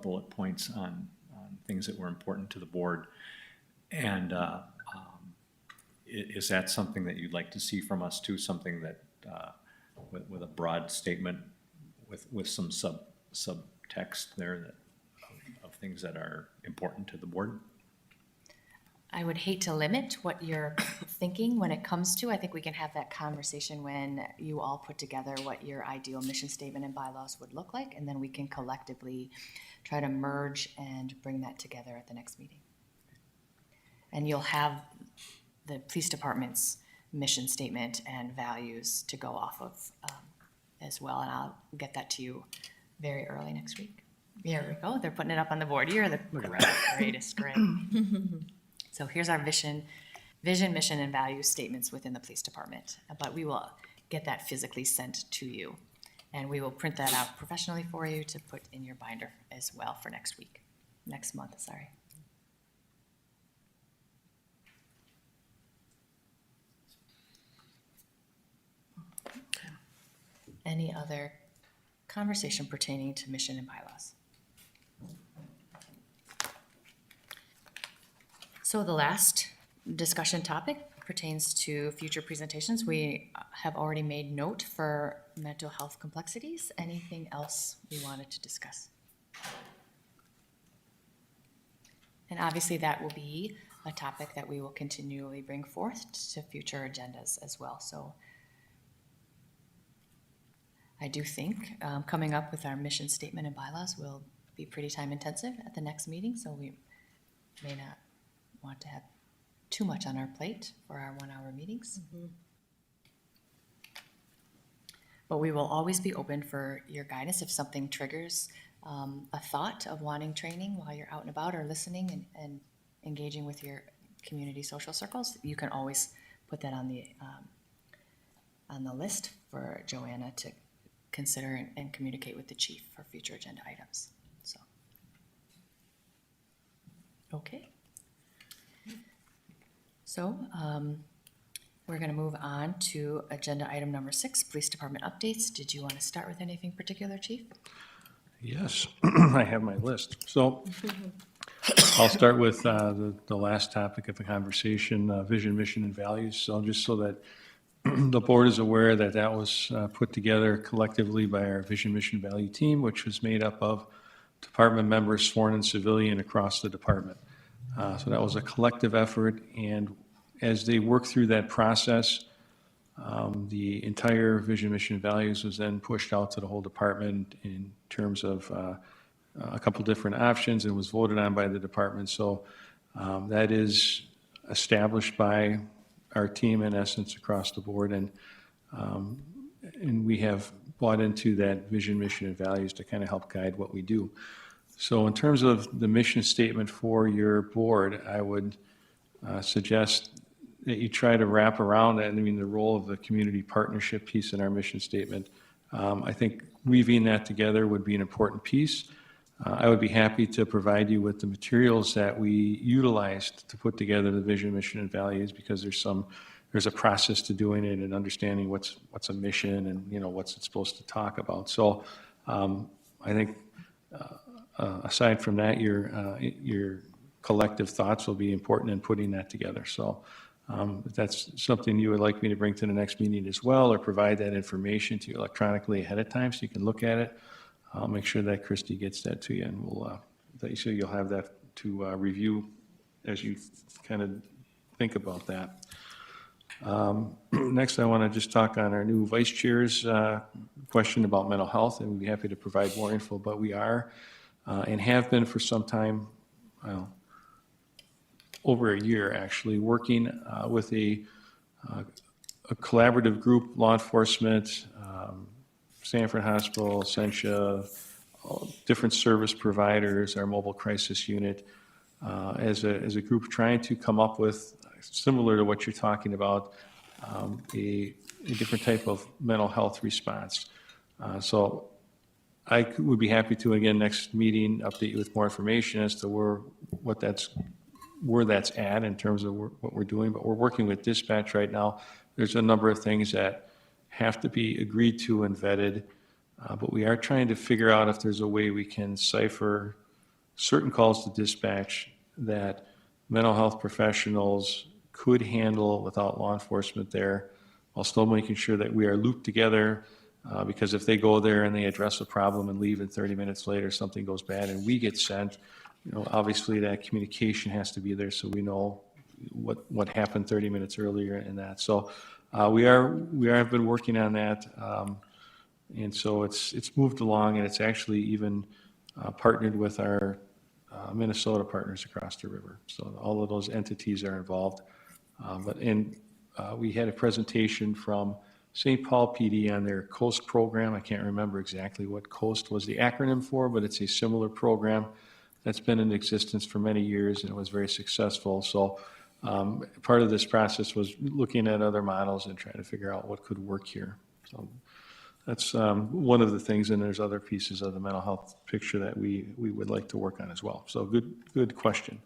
bullet points on things that were important to the board. And is that something that you'd like to see from us too? Something that with a broad statement with some subtext there that of things that are important to the board? I would hate to limit what you're thinking when it comes to, I think we can have that conversation when you all put together what your ideal mission statement and bylaws would look like, and then we can collectively try to merge and bring that together at the next meeting. And you'll have the police department's mission statement and values to go off of as well, and I'll get that to you very early next week. Here we go, they're putting it up on the board. You're the greatest, great. So here's our vision, mission, and value statements within the police department. But we will get that physically sent to you. And we will print that out professionally for you to put in your binder as well for next month, sorry. Any other conversation pertaining to mission and bylaws? So the last discussion topic pertains to future presentations. We have already made note for mental health complexities. Anything else we wanted to discuss? And obviously that will be a topic that we will continually bring forth to future agendas as well. So I do think coming up with our mission statement and bylaws will be pretty time intensive at the next meeting, so we may not want to have too much on our plate for our 1-hour meetings. But we will always be open for your guidance if something triggers a thought of wanting training while you're out and about or listening and engaging with your community social circles. You can always put that on the list for Joanna to consider and communicate with the chief for future agenda items. So, okay. So we're going to move on to agenda item number 6, police department updates. Did you want to start with anything particular, chief? Yes, I have my list. So I'll start with the last topic of the conversation, vision, mission, and values. So just so that the board is aware that that was put together collectively by our vision, mission, value team, which was made up of department members, sworn and civilian, across the department. So that was a collective effort, and as they worked through that process, the entire vision, mission, and values was then pushed out to the whole department in terms of a couple different options, and was voted on by the department. So that is established by our team, in essence, across the board, and we have bought into that vision, mission, and values to kind of help guide what we do. So in terms of the mission statement for your board, I would suggest that you try to wrap around that. I mean, the role of the community partnership piece in our mission statement. I think weaving that together would be an important piece. I would be happy to provide you with the materials that we utilized to put together the vision, mission, and values, because there's a process to doing it and understanding what's a mission and what's it supposed to talk about. So I think aside from that, your collective thoughts will be important in putting that together. So if that's something you would like me to bring to the next meeting as well, or provide that information to you electronically ahead of time so you can look at it, I'll make sure that Christy gets that to you, and so you'll have that to review as you kind of think about that. Next, I want to just talk on our new vice chair's question about mental health, and we'd be happy to provide more info, but we are and have been for some time, over a year actually, working with a collaborative group, law enforcement, Sanford Hospital, Essentia, different service providers, our mobile crisis unit, as a group trying to come up with, similar to what you're talking about, a different type of mental health response. So I would be happy to, again, next meeting, update you with more information as to where that's at in terms of what we're doing, but we're working with dispatch right now. There's a number of things that have to be agreed to and vetted, but we are trying to figure out if there's a way we can cipher certain calls to dispatch that mental health professionals could handle without law enforcement there, while still making sure that we are looped together, because if they go there and they address a problem and leave, and 30 minutes later something goes bad and we get sent, obviously that communication has to be there so we know what happened 30 minutes earlier and that. So we have been working on that, and so it's moved along, and it's actually even partnered with our Minnesota partners across the river. So all of those entities are involved. We had a presentation from St. Paul PD on their COAST program. I can't remember exactly what COAST was the acronym for, but it's a similar program that's been in existence for many years, and it was very successful. So part of this process was looking at other models and trying to figure out what could work here. So that's one of the things, and there's other pieces of the mental health picture that we would like to work on as well. So good question.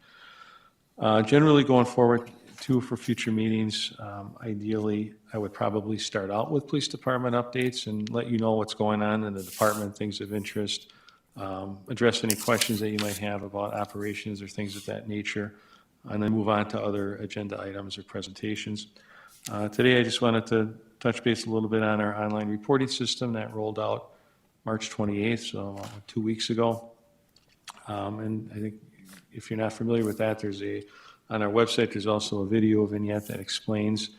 Generally going forward, too, for future meetings, ideally, I would probably start out with police department updates and let you know what's going on in the department, things of interest, address any questions that you might have about operations or things of that nature, and then move on to other agenda items or presentations. Today, I just wanted to touch base a little bit on our online reporting system that rolled out March 28th, so 2 weeks ago. And I think if you're not familiar with that, on our website, there's also a video vignette that explains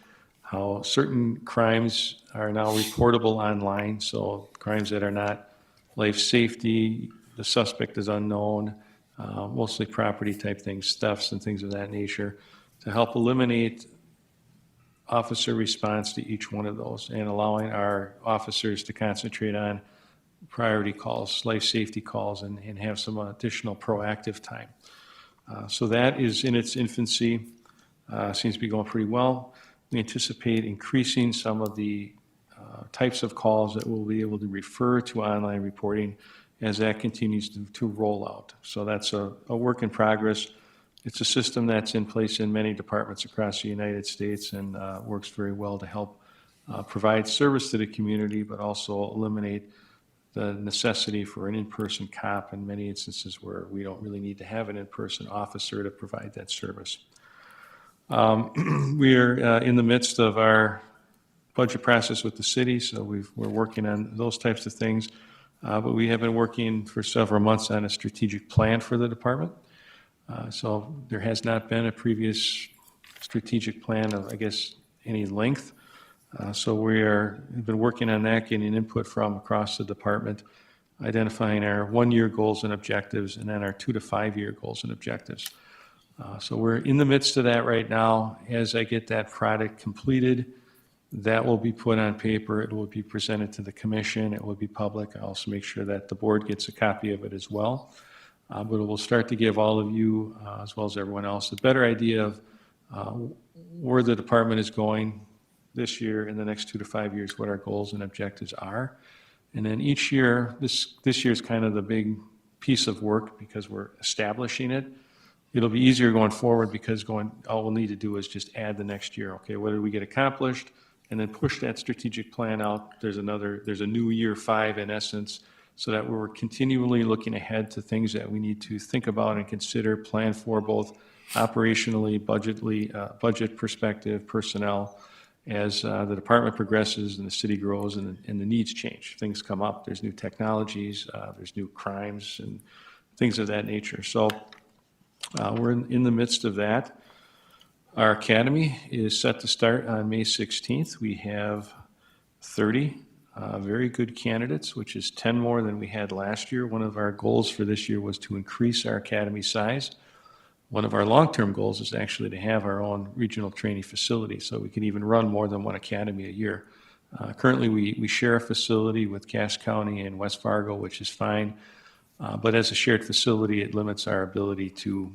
how certain crimes are now reportable online. So crimes that are not life safety, the suspect is unknown, mostly property type things, thefts and things of that nature, to help eliminate officer response to each one of those and allowing our officers to concentrate on priority calls, life safety calls, and have some additional proactive time. So that is in its infancy, seems to be going pretty well. We anticipate increasing some of the types of calls that we'll be able to refer to online reporting as that continues to roll out. So that's a work in progress. It's a system that's in place in many departments across the United States and works very well to help provide service to the community, but also eliminate the necessity for an in-person cop in many instances where we don't really need to have an in-person officer to provide that service. We are in the midst of our budget process with the city, so we're working on those types of things. But we have been working for several months on a strategic plan for the department. So there has not been a previous strategic plan of, I guess, any length. So we've been working on that, getting input from across the department, identifying our 1-year goals and objectives, and then our 2 to 5 year goals and objectives. So we're in the midst of that right now. As I get that product completed, that will be put on paper. It will be presented to the commission. It will be public. I'll also make sure that the board gets a copy of it as well. But it will start to give all of you, as well as everyone else, a better idea of where the department is going this year, in the next 2 to 5 years, what our goals and objectives are. And then each year, this year is kind of the big piece of work because we're establishing it. It'll be easier going forward because all we'll need to do is just add the next year. Okay, what did we get accomplished? And then push that strategic plan out. There's a new year 5 in essence, so that we're continually looking ahead to things that we need to think about and consider, plan for both operationally, budget perspective, personnel, as the department progresses and the city grows and the needs change. Things come up, there's new technologies, there's new crimes and things of that nature. So we're in the midst of that. Our academy is set to start on May 16th. We have 30 very good candidates, which is 10 more than we had last year. One of our goals for this year was to increase our academy size. One of our long-term goals is actually to have our own regional training facility, so we can even run more than one academy a year. Currently, we share a facility with Cass County and West Fargo, which is fine. But as a shared facility, it limits our ability to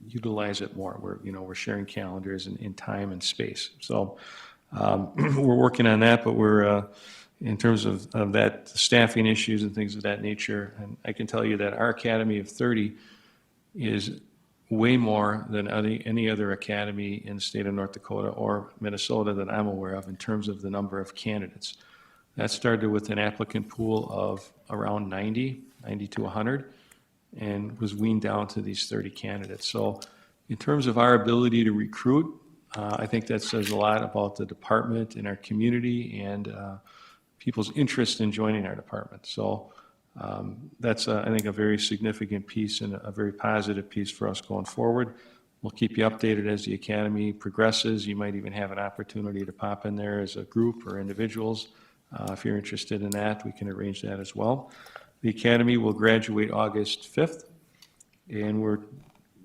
utilize it more. We're sharing calendars in time and space. So we're working on that, but we're in terms of that staffing issues and things of that nature. And I can tell you that our academy of 30 is way more than any other academy in the state of North Dakota or Minnesota that I'm aware of in terms of the number of candidates. That started with an applicant pool of around 90 to 100, and was weaned down to these 30 candidates. So in terms of our ability to recruit, I think that says a lot about the department and our community and people's interest in joining our department. So that's, I think, a very significant piece and a very positive piece for us going forward. We'll keep you updated as the academy progresses. You might even have an opportunity to pop in there as a group or individuals. If you're interested in that, we can arrange that as well. The academy will graduate August 5th, and we're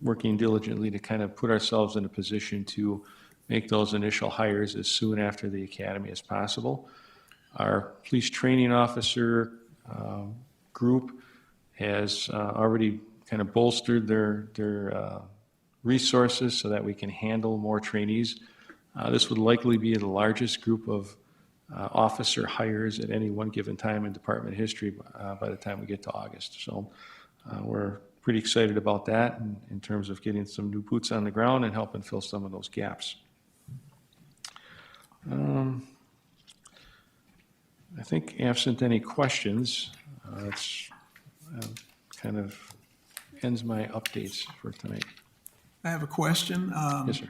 working diligently to kind of put ourselves in a position to make those initial hires as soon after the academy as possible. Our police training officer group has already kind of bolstered their resources so that we can handle more trainees. This would likely be the largest group of officer hires at any one given time in department history by the time we get to August. So we're pretty excited about that in terms of getting some new boots on the ground and helping fill some of those gaps. I think absent any questions, that's kind of ends my updates for tonight. I have a question. Yes, sir.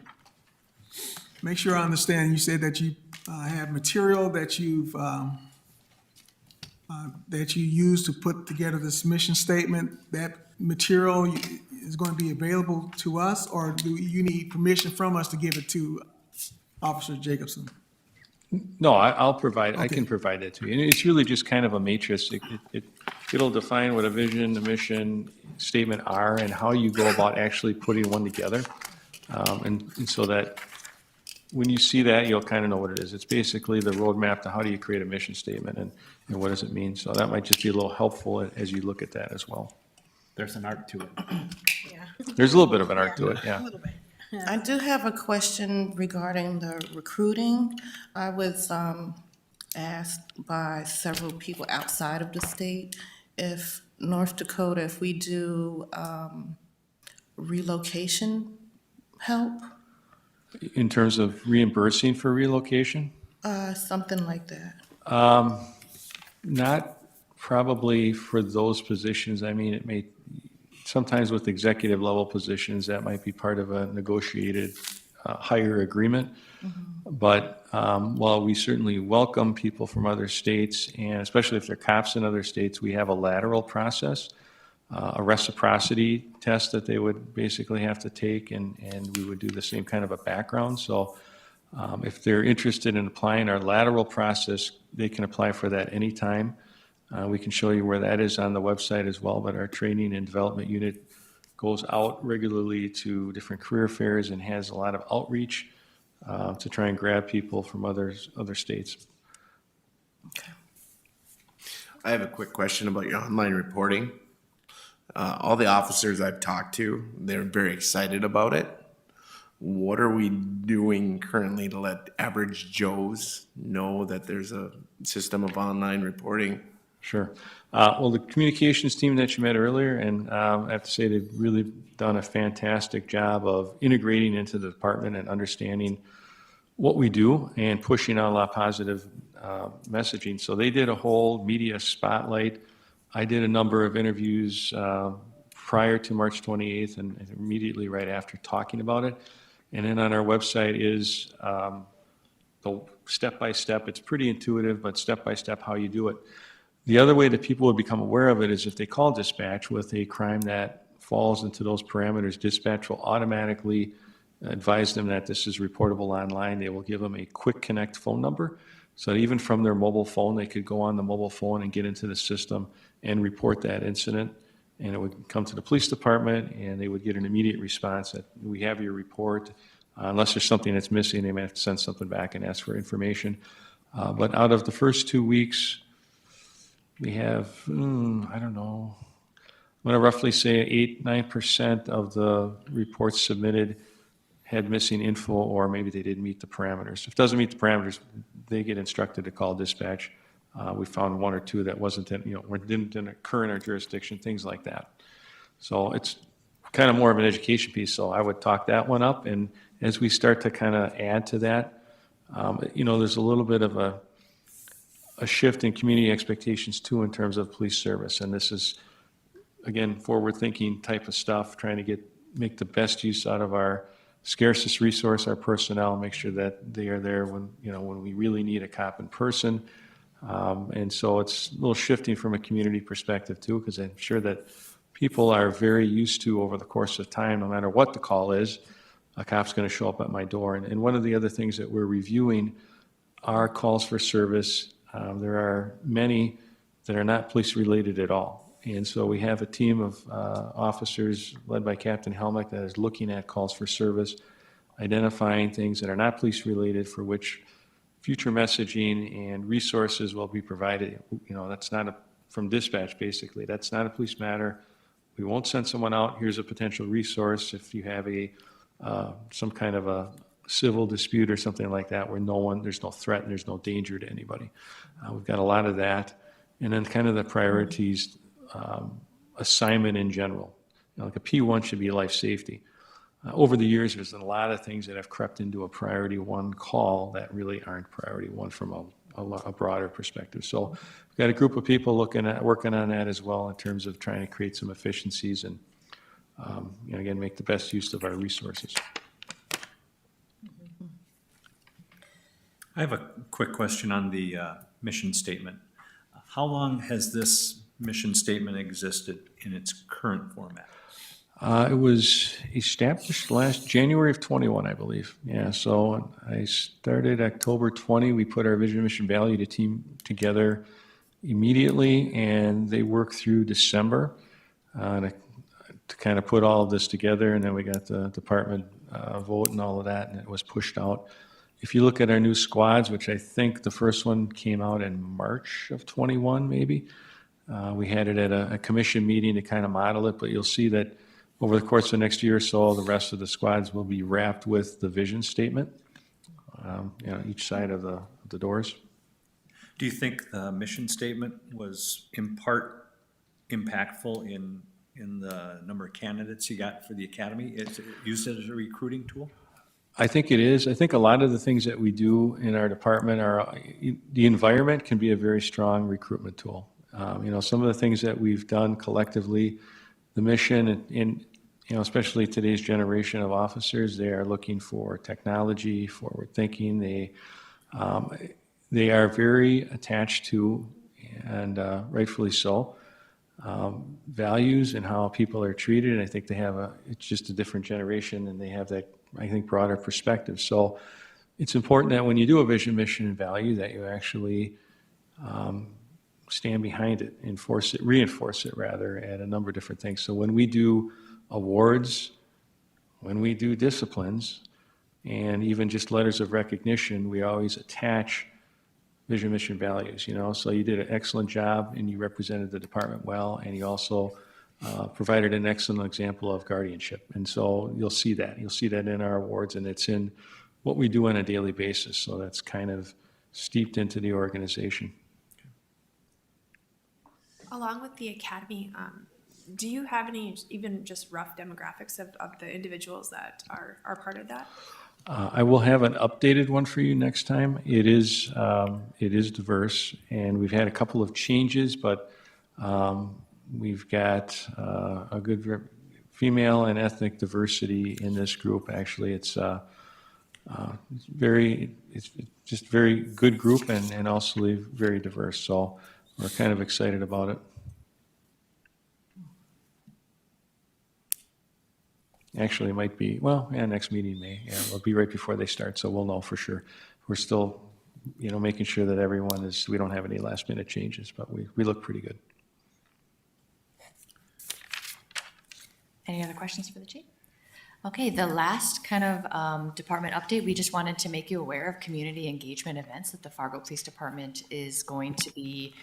Make sure I understand, you said that you have material that you use to put together this mission statement. That material is going to be available to us, or do you need permission from us to give it to Officer Jacobson? No, I'll provide, I Okay. can provide that to you. And it's really just kind of a matrix. It'll define what a vision, a mission statement are and how you go about actually putting one together. And so that when you see that, you'll kind of know what it is. It's basically the roadmap to how do you create a mission statement and what does it mean. So that might just be a little helpful as you look at that as well. There's an art to it. There's a little bit of an art to it, yeah. I do have a question regarding the recruiting. I was asked by several people outside of the state if North Dakota, if we do relocation help, In terms of reimbursing for relocation? something like that. Not probably for those positions. I mean, it may, sometimes with executive level positions, that might be part of a negotiated hire agreement. But while we certainly welcome people from other states, and especially if they're cops in other states, we have a lateral process, a reciprocity test that they would basically have to take, and we would do the same kind of a background. So if they're interested in applying our lateral process, they can apply for that anytime. We can show you where that is on the website as well, but our training and development unit goes out regularly to different career fairs and has a lot of outreach to try and grab people from other states. I have a quick question about your online reporting. All the officers I've talked to, they're very excited about it. What are we doing currently to let average Joes know that there's a system of online reporting? Sure. Well, the communications team that you met earlier, and I have to say they've really done a fantastic job of integrating into the department and understanding what we do and pushing out a lot of positive messaging. So they did a whole media spotlight. I did a number of interviews prior to March 28th and immediately right after talking about it. And then on our website is the step-by-step. It's pretty intuitive, but step-by-step how you do it. The other way that people would become aware of it is if they call dispatch with a crime that falls into those parameters, dispatch will automatically advise them that this is reportable online. They will give them a quick connect phone number So that even from their mobile phone, they could go on the mobile phone and get into the system and report that incident. And it would come to the police department, and they would get an immediate response that we have your report. Unless there's something that's missing, they may have to send something back and ask for information. But out of the first 2 weeks, we have, I don't know, I'm going to roughly say 8-9% of the reports submitted had missing info, or maybe they didn't meet the parameters. If it doesn't meet the parameters, they get instructed to call dispatch. We found 1 or 2 that didn't occur in our jurisdiction, things like that. So it's kind of more of an education piece. So I would talk that one up, and as we start to kind of add to that, there's a little bit of a shift in community expectations too in terms of police service, and this is, again, forward-thinking type of stuff, trying to make the best use out of our scarcest resource, our personnel, make sure that they are there when we really need a cop in person. And so it's a little shifting from a community perspective too, because I'm sure that people are very used to, over the course of time, no matter what the call is, a cop's going to show up at my door. And one of the other things that we're reviewing are calls for service. There are many that are not police-related at all. And so we have a team of officers led by Captain Helmick that is looking at calls for service, identifying things that are not police-related for which future messaging and resources will be provided. That's not from dispatch, basically. That's not a police matter. We won't send someone out. Here's a potential resource if you have some kind of a civil dispute or something like that where there's no threat and there's no danger to anybody. We've got a lot of that. And then kind of the priorities assignment in general. Like a P1 should be life safety. Over the years, there's been a lot of things that have crept into a priority 1 call that really aren't priority 1 from a broader perspective. So we've got a group of people working on that as well in terms of trying to create some efficiencies and, again, make the best use of our resources. I have a quick question on the mission statement. How long has this mission statement existed in its current format? It was established last January of 21, I believe. Yeah, so I started October 20. We put our vision, mission, value team together immediately, and they worked through December to kind of put all of this together, and then we got the department vote and all of that, and it was pushed out. If you look at our new squads, which I think the first one came out in March of 21, maybe, we had it at a commission meeting to kind of model it, but you'll see that over the course of the next year or so, the rest of the squads will be wrapped with the vision statement, each side of the doors. Do you think the mission statement was in part impactful in the number of candidates you got for the academy? Is it used as a recruiting tool? I think it is. I think a lot of the things that we do in our department the environment can be a very strong recruitment tool. Some of the things that we've done collectively, the mission, and especially today's generation of officers, they are looking for technology, forward thinking. They are very attached to, and rightfully so, values and how people are treated. And I think it's just a different generation, and they have that, I think, broader perspective. So it's important that when you do a vision, mission, and value, that you actually stand behind it, reinforce it rather, at a number of different things. So when we do awards, when we do disciplines, and even just letters of recognition, we always attach vision, mission, values, So you did an excellent job, and you represented the department well, and you also provided an excellent example of guardianship. And so you'll see that. You'll see that in our awards, and it's in what we do on a daily basis. So that's kind of steeped into the organization. Along with the academy, do you have any, even just rough demographics of the individuals that are part of that? I will have an updated one for you next time. It is diverse, and we've had a couple of changes, but we've got a good female and ethnic diversity in this group. Actually, it's just very good group, and also very diverse. So we're kind of excited about it. Actually, it might be, next meeting may. Yeah, it'll be right before they start, so we'll know for sure. We're still making sure that everyone we don't have any last minute changes, but we look pretty good. Any other questions for the chief? Okay, the last kind of department update, we just wanted to make you aware of community engagement events that the Fargo Police Department is going to be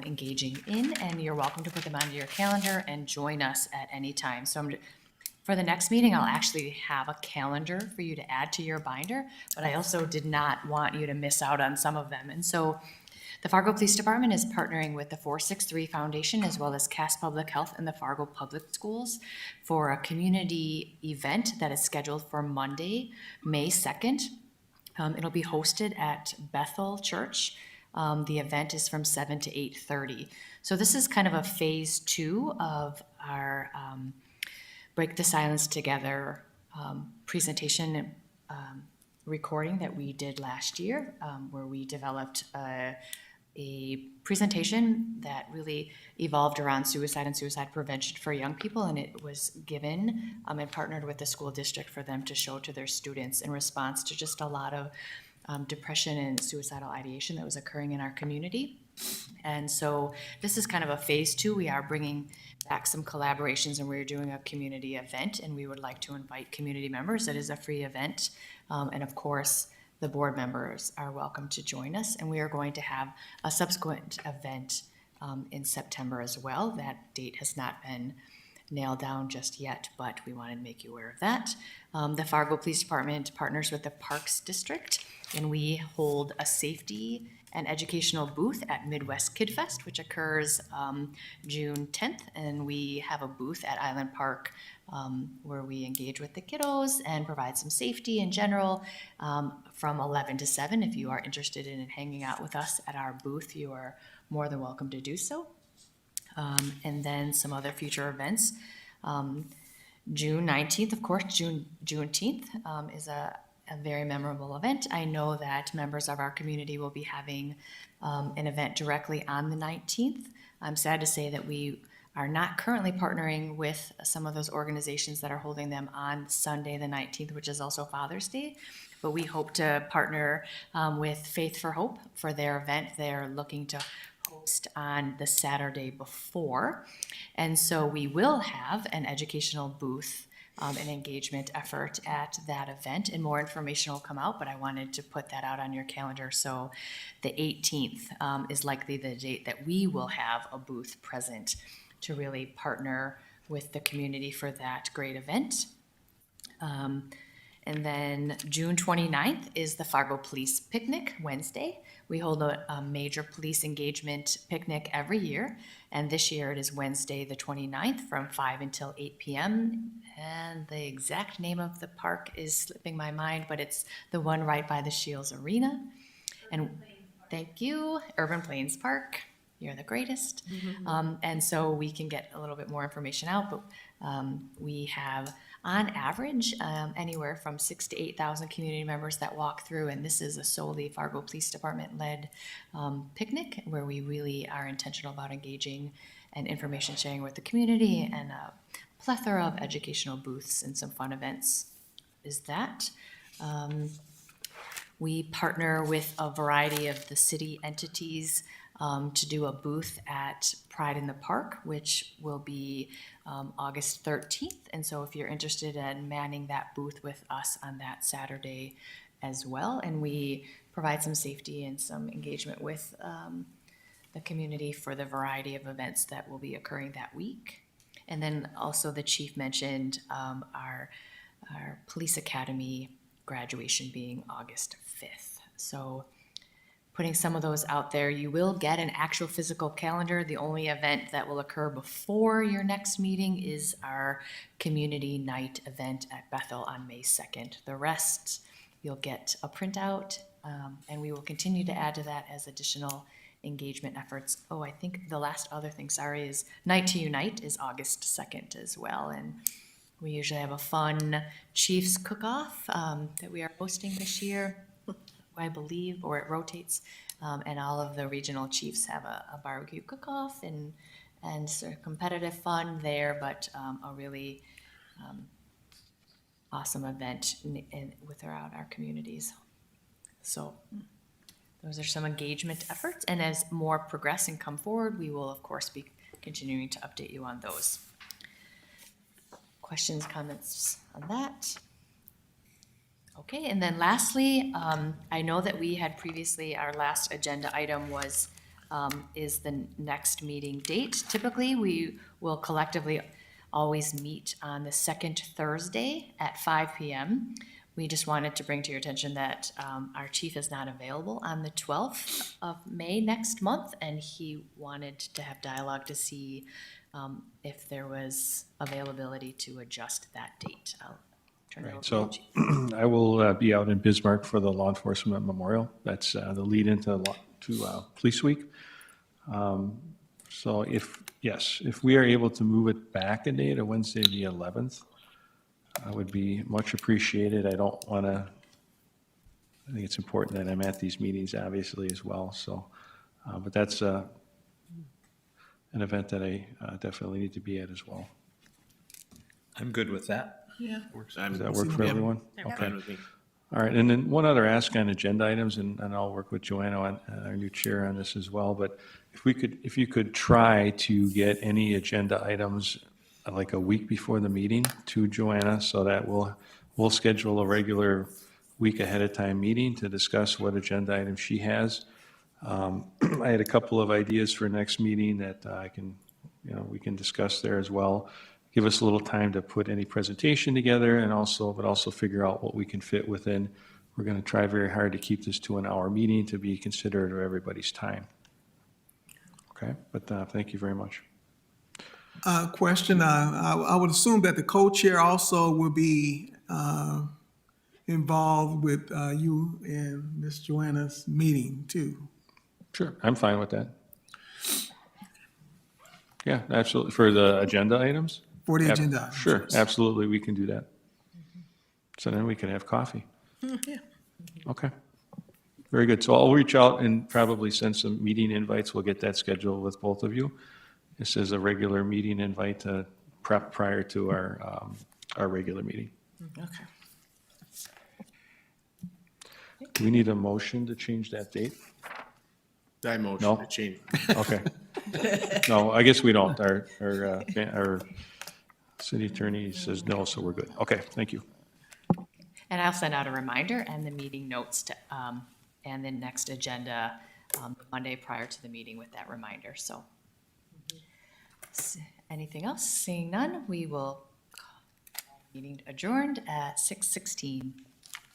engaging in, and you're welcome to put them onto your calendar and join us at any time. So for the next meeting, I'll actually have a calendar for you to add to your binder, but I also did not want you to miss out on some of them. And so the Fargo Police Department is partnering with the 463 Foundation as well as Cass Public Health and the Fargo Public Schools for a community event that is scheduled for Monday, May 2nd. It'll be hosted at Bethel Church. The event is from 7 to 8:30. So this is kind of a phase 2 of our Break the Silence Together presentation recording that we did last year, where we developed a presentation that really evolved around suicide and suicide prevention for young people, and it was given and partnered with the school district for them to show to their students in response to just a lot of depression and suicidal ideation that was occurring in our community. And so this is kind of a phase 2. We are bringing back some collaborations, and we're doing a community event, and we would like to invite community members. It is a free event, and of course, the board members are welcome to join us, and we are going to have a subsequent event in September as well. That date has not been nailed down just yet, but we wanted to make you aware of that. The Fargo Police Department partners with the Parks District, and we hold a safety and educational booth at Midwest Kid Fest, which occurs June 10th, and we have a booth at Island Park where we engage with the kiddos and provide some safety in general from 11 to 7. If you are interested in hanging out with us at our booth, you are more than welcome to do so. And then some other future events. June 19th, of course, Juneteenth is a very memorable event. I know that members of our community will be having an event directly on the 19th. I'm sad to say that we are not currently partnering with some of those organizations that are holding them on Sunday the 19th, which is also Father's Day. But we hope to partner with Faith for Hope for their event. They're looking to host on the Saturday before. And so we will have an educational booth, an engagement effort at that event, and more information will come out, but I wanted to put that out on your calendar. So the 18th is likely the date that we will have a booth present to really partner with the community for that great event. And then June 29th is the Fargo Police Picnic, Wednesday. We hold a major police engagement picnic every year, and this year it is Wednesday the 29th from 5 until 8 p.m. And the exact name of the park is slipping my mind, but it's the one right by the Shields Arena. And thank you, Urban Plains Park. You're the greatest. And so we can get a little bit more information out, but we have on average anywhere from 6,000 to 8,000 community members that walk through, and this is a solely Fargo Police Department led picnic where we really are intentional about engaging and information sharing with the community, and a plethora of educational booths and some fun events is that. We partner with a variety of the city entities to do a booth at Pride in the Park, which will be August 13th. And so if you're interested in manning that booth with us on that Saturday as well, and we provide some safety and some engagement with the community for the variety of events that will be occurring that week. And then also the chief mentioned our police academy graduation being August 5th. So putting some of those out there, you will get an actual physical calendar. The only event that will occur before your next meeting is our community night event at Bethel on May 2nd. The rest, you'll get a printout, and we will continue to add to that as additional engagement efforts. Oh, I think the last other thing, is Night to Unite is August 2nd as well. And we usually have a fun Chiefs cook-off that we are hosting this year, I believe, or it rotates, and all of the regional chiefs have a barbecue cook-off and sort of competitive fun there, but a really awesome event throughout our communities. So those are some engagement efforts, and as more progress and come forward, we will of course be continuing to update you on those. Questions, comments on that? Okay, and then lastly, I know that we had previously, our last agenda item was, is the next meeting date. Typically, we will collectively always meet on the second Thursday at 5 p.m. We just wanted to bring to your attention that our chief is not available on the 12th of May next month, and he wanted to have dialogue to see if there was availability to adjust that date. I'll turn it over to So you, Chief. I will be out in Bismarck for the Law Enforcement Memorial. That's the lead into Police Week. So if we are able to move it back a day to Wednesday, the 11th, I would be much appreciated. I think it's important that I'm at these meetings, obviously, as well. So, but that's an event that I definitely need to be at as well. I'm good with that. Yeah. Does that work for everyone? Okay. Fine with me. All right, and then one other ask on agenda items, and I'll work with Joanna, our new chair, on this as well, but if you could try to get any agenda items like a week before the meeting to Joanna, so that we'll schedule a regular week ahead of time meeting to discuss what agenda items she has. I had a couple of ideas for next meeting that we can discuss there as well. Give us a little time to put any presentation together, and also figure out what we can fit within. We're going to try very hard to keep this to an hour meeting to be considerate of everybody's time. Okay, but thank you very much. Question, I would assume that the co-chair also will be involved with you and Miss Joanna's meeting too. Sure, I'm fine with that. Yeah, absolutely. For the agenda items? For the agenda items, Sure, yes. absolutely, we can do that. So then we can have coffee. Yeah. Okay. Very good. So I'll reach out and probably send some meeting invites. We'll get that scheduled with both of you. This is a regular meeting invite to prep prior to our regular meeting. Okay. Do we need a motion to change that date? I motion No? to change. Okay. No, I guess we don't. Our city attorney says no, so we're good. Okay, thank you. And I'll send out a reminder and the meeting notes to, and the next agenda Monday prior to the meeting with that reminder, so. Anything else? Seeing none, we will call the meeting adjourned at 6:16.